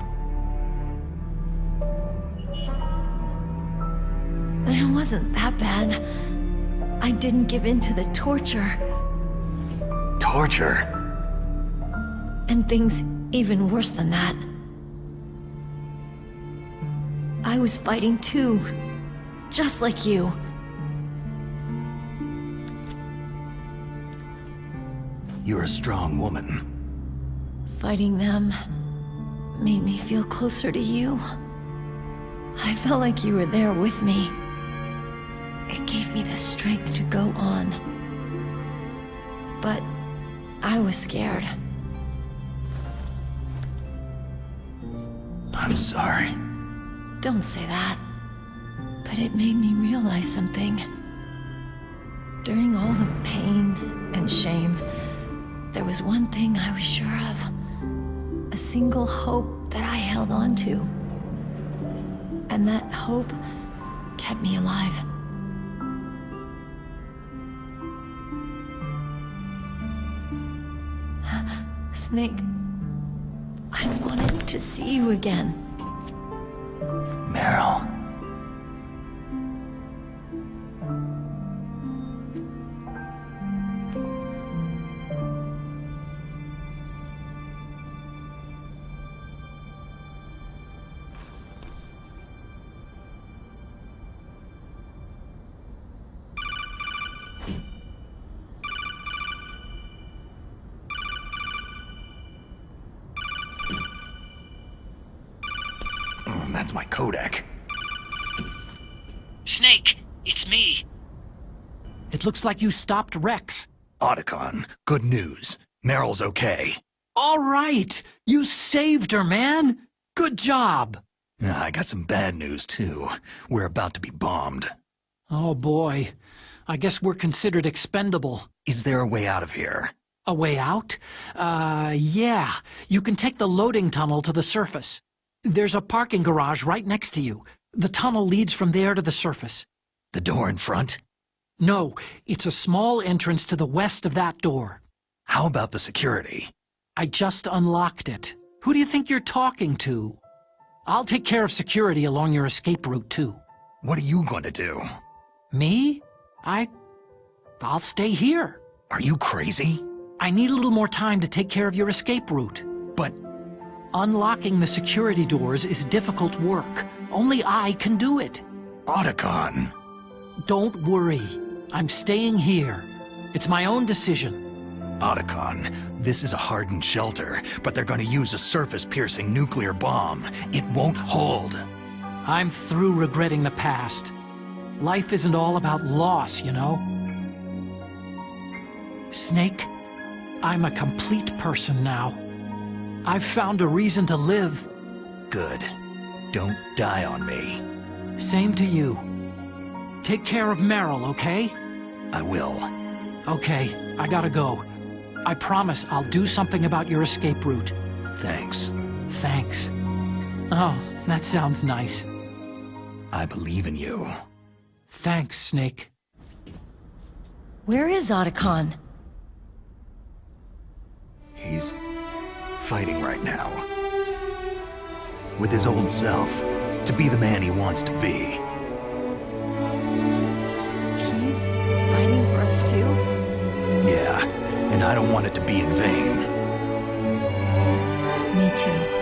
It wasn't that bad. I didn't give in to the torture. Torture? And things even worse than that. I was fighting too. Just like you. You're a strong woman. Fighting them made me feel closer to you. I felt like you were there with me. It gave me the strength to go on. But I was scared. I'm sorry. Don't say that. But it made me realize something. During all the pain and shame, there was one thing I was sure of. A single hope that I held on to. And that hope kept me alive. Snake, I wanted to see you again. Meryl. That's my Kodak. Snake, it's me. It looks like you stopped Rex. Otacon, good news. Meryl's okay. All right! You saved her, man! Good job! I got some bad news, too. We're about to be bombed. Oh, boy. I guess we're considered expendable. Is there a way out of here? A way out? Yeah. You can take the loading tunnel to the surface. There's a parking garage right next to you. The tunnel leads from there to the surface. The door in front? No, it's a small entrance to the west of that door. How about the security? I just unlocked it. Who do you think you're talking to? I'll take care of security along your escape route, too. What are you going to do? Me? I'll stay here. Are you crazy? I need a little more time to take care of your escape route. But unlocking the security doors is difficult work. Only I can do it. Otacon. Don't worry. I'm staying here. It's my own decision. Otacon, this is a hardened shelter, but they're going to use a surface-piercing nuclear bomb. It won't hold. I'm through regretting the past. Life isn't all about loss, you know? Snake, I'm a complete person now. I've found a reason to live. Good. Don't die on me. Same to you. Take care of Meryl, okay? I will. Okay, I gotta go. I promise I'll do something about your escape route. Thanks. Thanks. Oh, that sounds nice. I believe in you. Thanks, Snake. Where is Otacon? He's fighting right now. With his old self, to be the man he wants to be. He's fighting for us too? Yeah, and I don't want it to be in vain. Me too.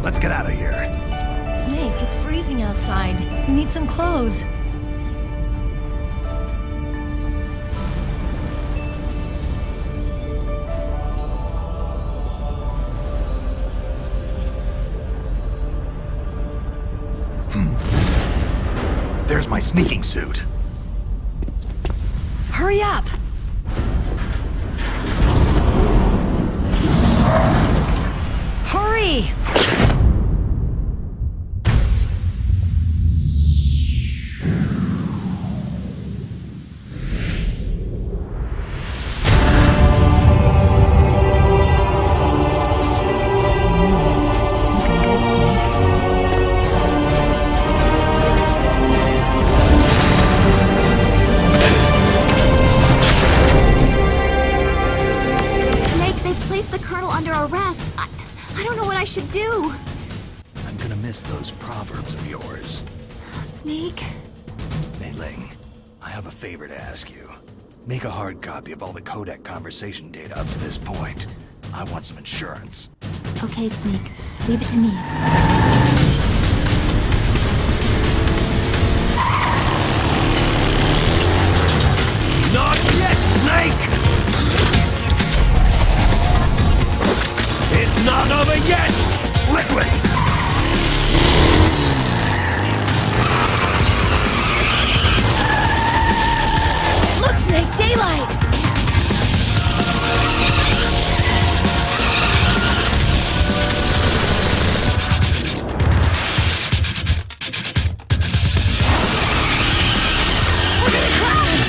Let's get out of here. Snake, it's freezing outside. We need some clothes. There's my sneaking suit. Hurry up! Hurry! Looking good, Snake. Snake, they've placed the Colonel under arrest. I don't know what I should do. I'm gonna miss those proverbs of yours. Oh, Snake. Mei Ling, I have a favor to ask you. Make a hard copy of all the codec conversation data up to this point. I want some insurance. Okay, Snake. Leave it to me. Not yet, Snake! It's not over yet! Liquid! Look, Snake, daylight! We're gonna crash!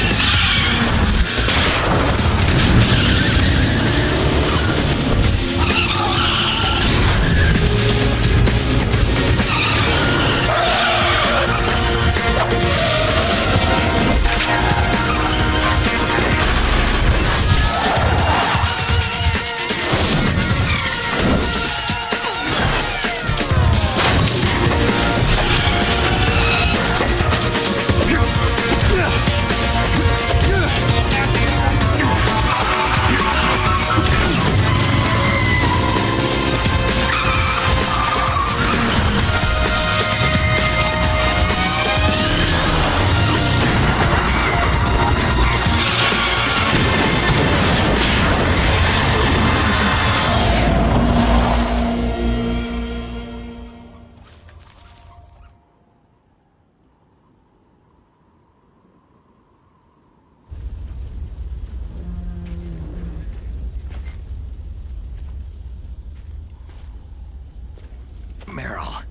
Meryl,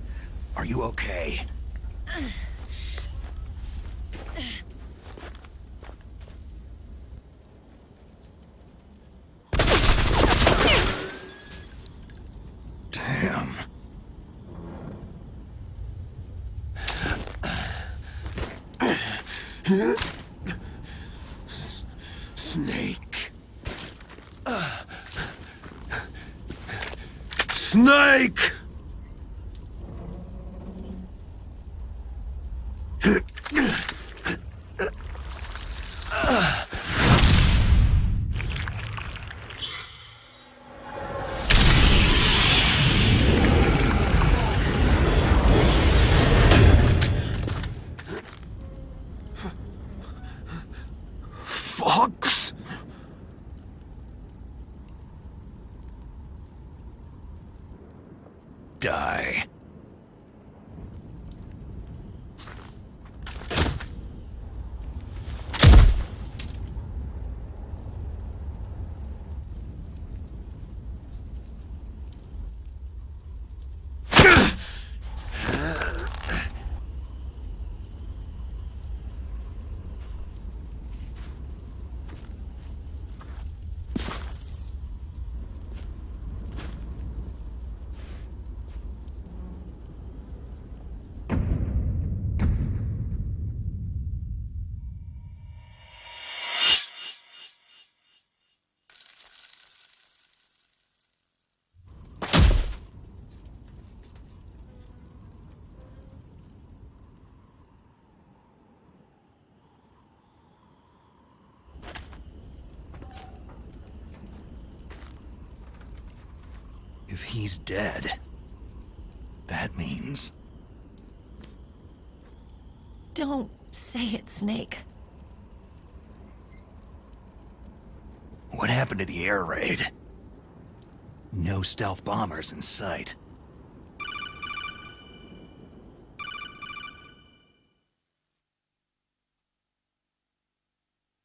are you okay? Damn. Snake. Snake! Fox? Die. If he's dead, that means... Don't say it, Snake. What happened to the air raid? No stealth bombers in sight.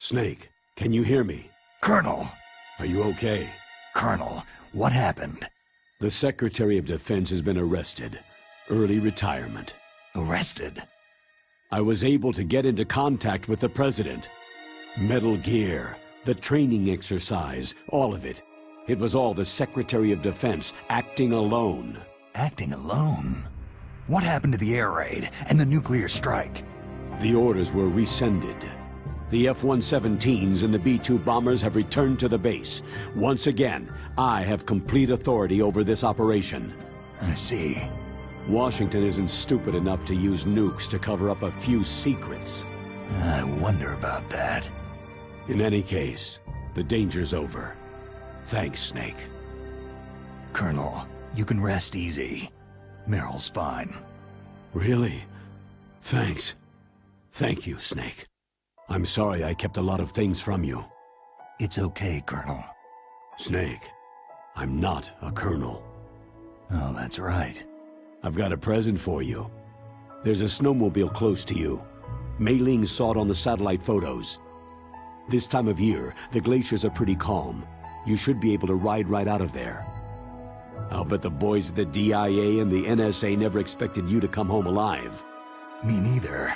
Snake, can you hear me? Colonel! Are you okay? Colonel, what happened? The Secretary of Defense has been arrested. Early retirement. Arrested? I was able to get into contact with the President. Metal Gear, the training exercise, all of it. It was all the Secretary of Defense acting alone. Acting alone? What happened to the air raid and the nuclear strike? The orders were rescinded. The F-117s and the B-2 bombers have returned to the base. Once again, I have complete authority over this operation. I see. Washington isn't stupid enough to use nukes to cover up a few secrets. I wonder about that. In any case, the danger's over. Thanks, Snake. Colonel, you can rest easy. Meryl's fine. Really? Thanks. Thank you, Snake. I'm sorry I kept a lot of things from you. It's okay, Colonel. Snake, I'm not a colonel. Oh, that's right. I've got a present for you. There's a snowmobile close to you. Mei Ling saw it on the satellite photos. This time of year, the glaciers are pretty calm. You should be able to ride right out of there. I'll bet the boys at the DIA and the NSA never expected you to come home alive. Me neither.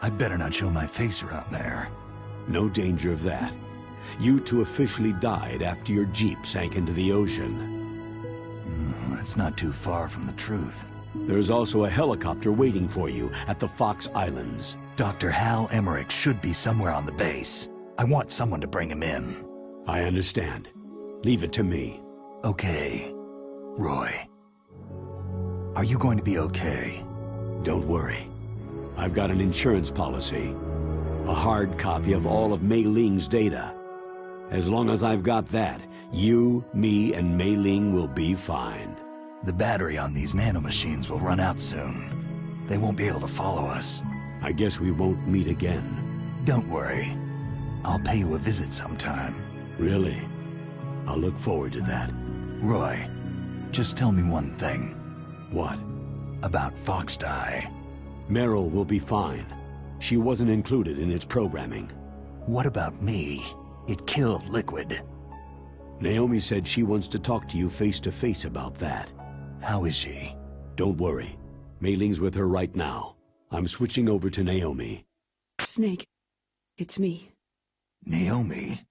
I'd better not show my face around there. No danger of that. You two officially died after your Jeep sank into the ocean. That's not too far from the truth. There's also a helicopter waiting for you at the Fox Islands. Dr. Hal Emmerich should be somewhere on the base. I want someone to bring him in. I understand. Leave it to me. Okay. Roy. Are you going to be okay? Don't worry. I've got an insurance policy. A hard copy of all of Mei Ling's data. As long as I've got that, you, me, and Mei Ling will be fine. The battery on these nanomachines will run out soon. They won't be able to follow us. I guess we won't meet again. Don't worry. I'll pay you a visit sometime. Really? I'll look forward to that. Roy, just tell me one thing. What? About Fox Die. Meryl will be fine. She wasn't included in its programming. What about me? It killed Liquid. Naomi said she wants to talk to you face to face about that. How is she? Don't worry. Mei Ling's with her right now. I'm switching over to Naomi. Snake, it's me. Naomi?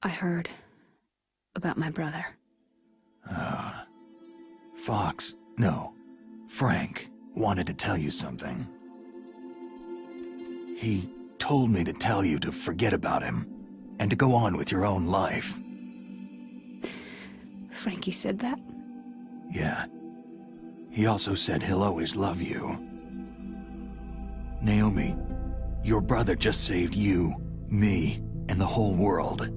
I heard about my brother. Fox, no, Frank wanted to tell you something. He told me to tell you to forget about him and to go on with your own life. Frankie said that? Yeah. He also said he'll always love you. Naomi, your brother just saved you, me, and the whole world.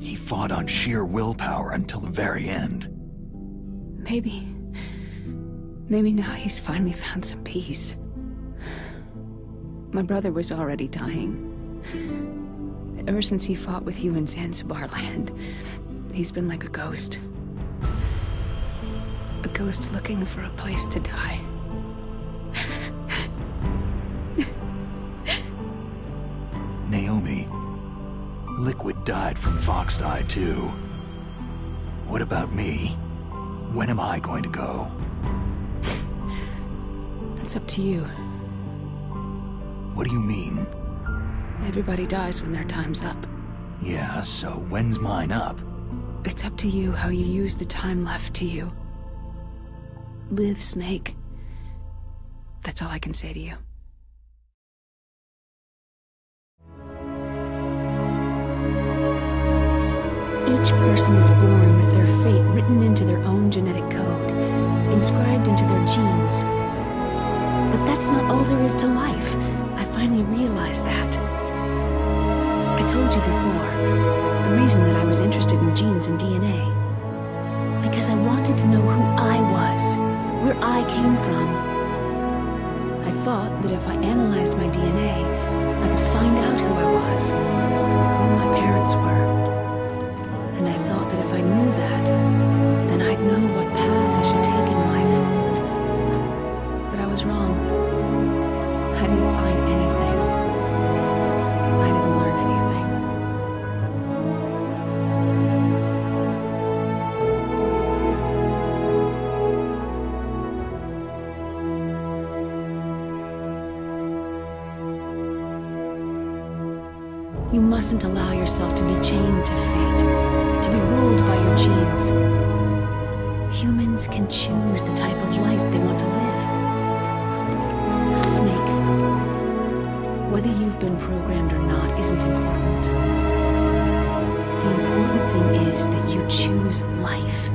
He fought on sheer willpower until the very end. Maybe now he's finally found some peace. My brother was already dying. Ever since he fought with you in Zanzibar land, he's been like a ghost. A ghost looking for a place to die. Naomi, Liquid died from Fox Die too. What about me? When am I going to go? That's up to you. What do you mean? Everybody dies when their time's up. Yeah, so when's mine up? It's up to you how you use the time left to you. Live, Snake. That's all I can say to you. Each person is born with their fate written into their own genetic code, inscribed into their genes. But that's not all there is to life. I finally realized that. I told you before, the reason that I was interested in genes and DNA. Because I wanted to know who I was, where I came from. I thought that if I analyzed my DNA, I could find out who I was, who my parents were. And I thought that if I knew that, then I'd know what path I should take in life. But I was wrong. I didn't find anything. I didn't learn anything. You mustn't allow yourself to be chained to fate, to be ruled by your genes. Humans can choose the type of life they want to live. Snake, whether you've been programmed or not isn't important. The important thing is that you choose life.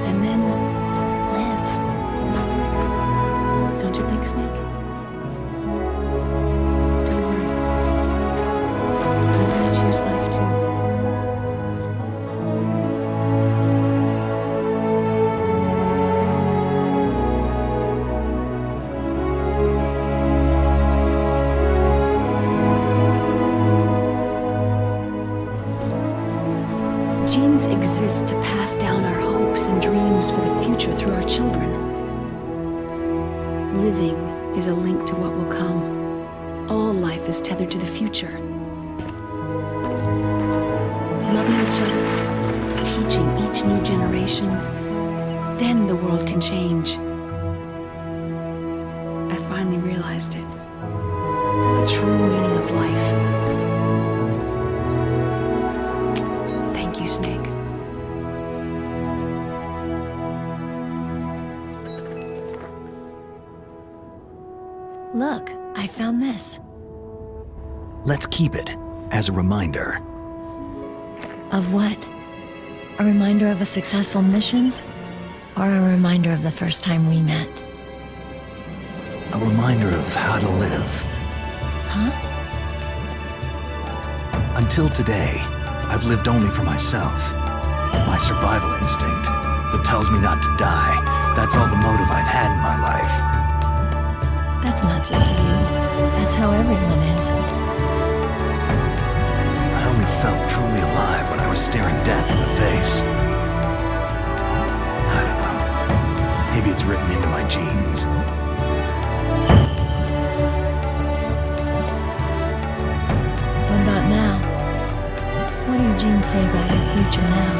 And then live. Don't you think, Snake? Don't worry. I'm gonna choose life too. Genes exist to pass down our hopes and dreams for the future through our children. Living is a link to what will come. All life is tethered to the future. Loving each other, teaching each new generation, then the world can change. I finally realized it. The true meaning of life. Thank you, Snake. Look, I found this. Let's keep it as a reminder. Of what? A reminder of a successful mission? Or a reminder of the first time we met? A reminder of how to live. Huh? Until today, I've lived only for myself. My survival instinct that tells me not to die. That's all the motive I've had in my life. That's not just you. That's how everyone is. I only felt truly alive when I was staring death in the face. I don't know. Maybe it's written into my genes. What about now? What do your genes say about your future now?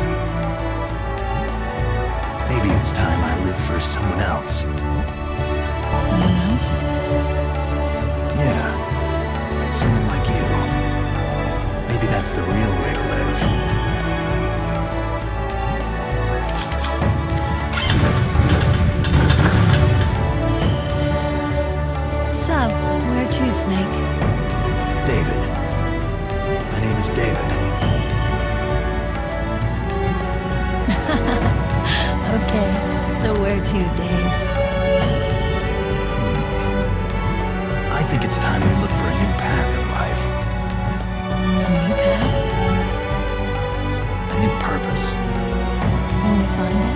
Maybe it's time I live for someone else. Someone else? Yeah. Someone like you. Maybe that's the real way to live. So, where to, Snake? David. My name is David. Okay, so where to, Dave? I think it's time we look for a new path in life. A new path? A new purpose. When we find it?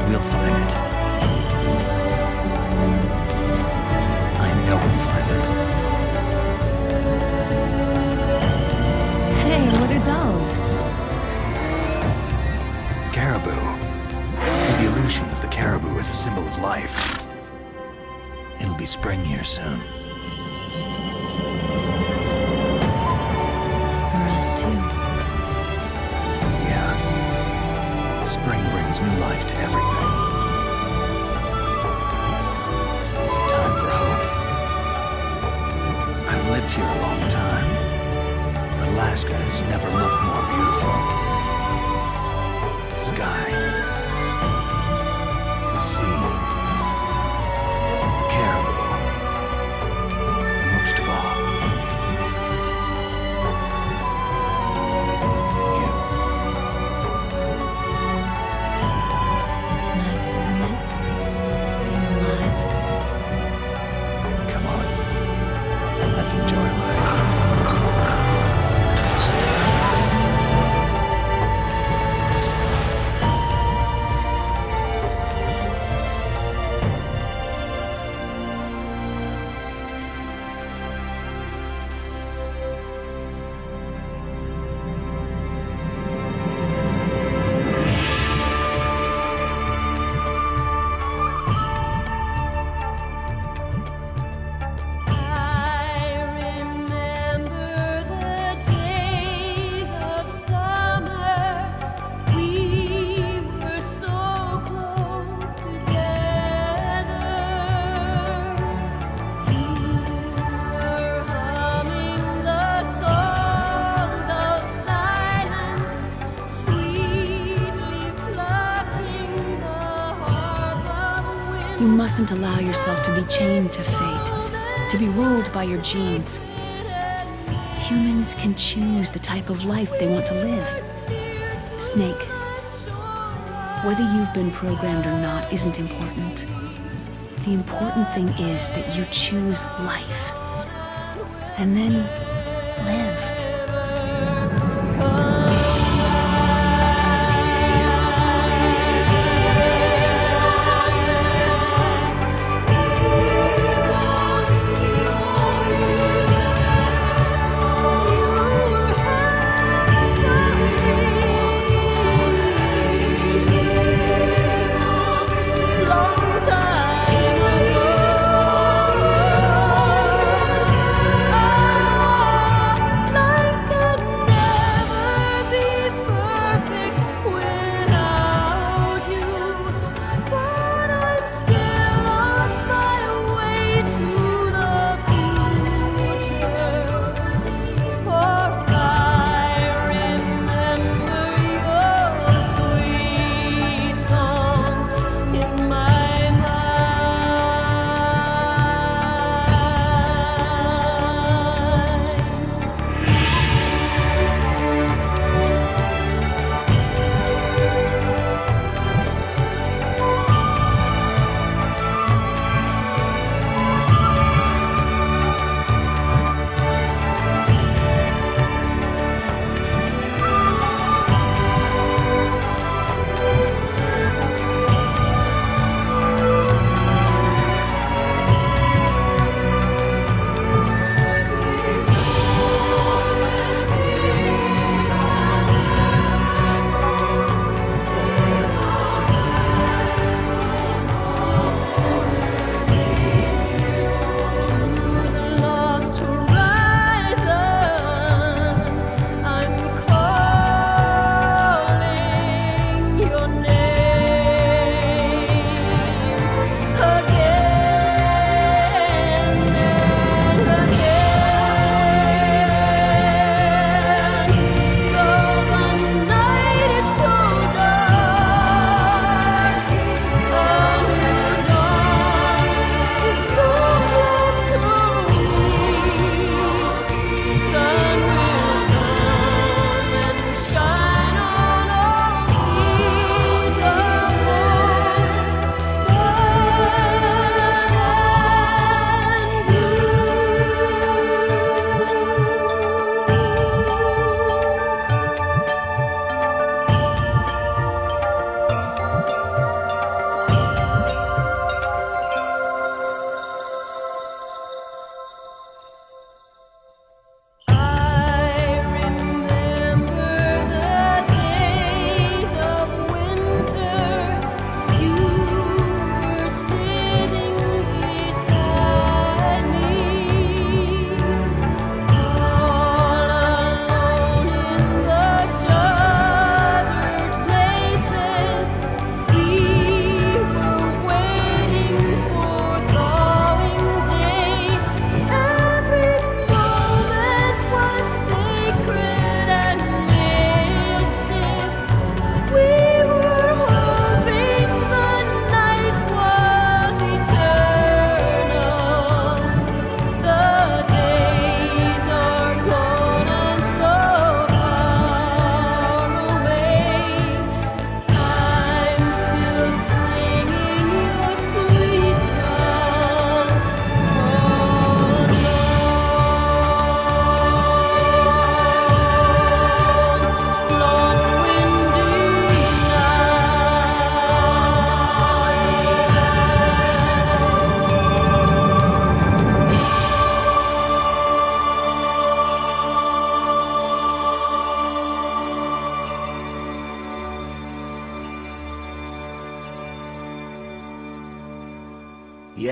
We'll find it. I know we'll find it. Hey, what are those? Caribou. To the Aleutians, the caribou is a symbol of life. It'll be spring here soon. For us too. Yeah. Spring brings new life to everything. It's a time for hope. I've lived here a long time, but Alaska has never looked more beautiful. The sky, the sea, the caribou, and most of all, you. It's nice, isn't it? Being alive. Come on, let's enjoy life. mustn't allow yourself to be chained to fate, to be ruled by your genes. Humans can choose the type of life they want to live. Snake, whether you've been programmed or not isn't important. The important thing is that you choose life. And then live.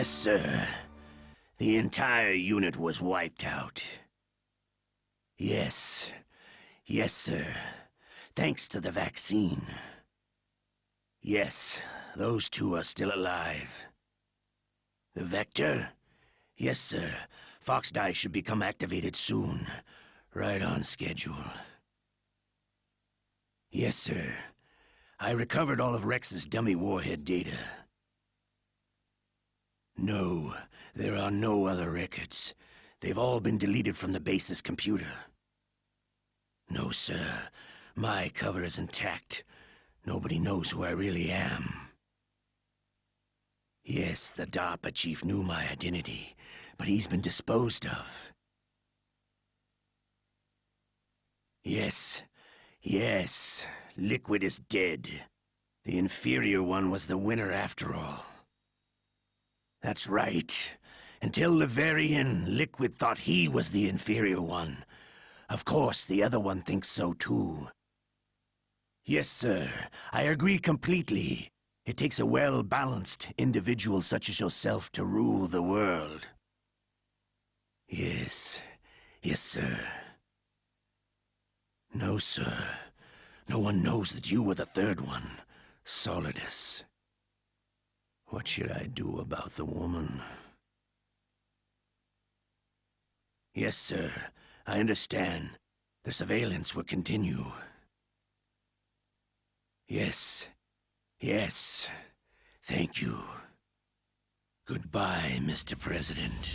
Yes, sir. The entire unit was wiped out. Yes. Yes, sir. Thanks to the vaccine. Yes, those two are still alive. The Vector? Yes, sir. Fox Die should become activated soon. Right on schedule. Yes, sir. I recovered all of Rex's dummy warhead data. No, there are no other records. They've all been deleted from the base's computer. No, sir. My cover is intact. Nobody knows who I really am. Yes, the DARPA chief knew my identity, but he's been disposed of. Yes, Liquid is dead. The inferior one was the winner after all. That's right. Until the very end, Liquid thought he was the inferior one. Of course, the other one thinks so too. Yes, sir, I agree completely. It takes a well-balanced individual such as yourself to rule the world. Yes, sir. No, sir. No one knows that you were the third one, Solidus. What should I do about the woman? Yes, sir. I understand. The surveillance will continue. Yes. Thank you. Goodbye, Mr. President.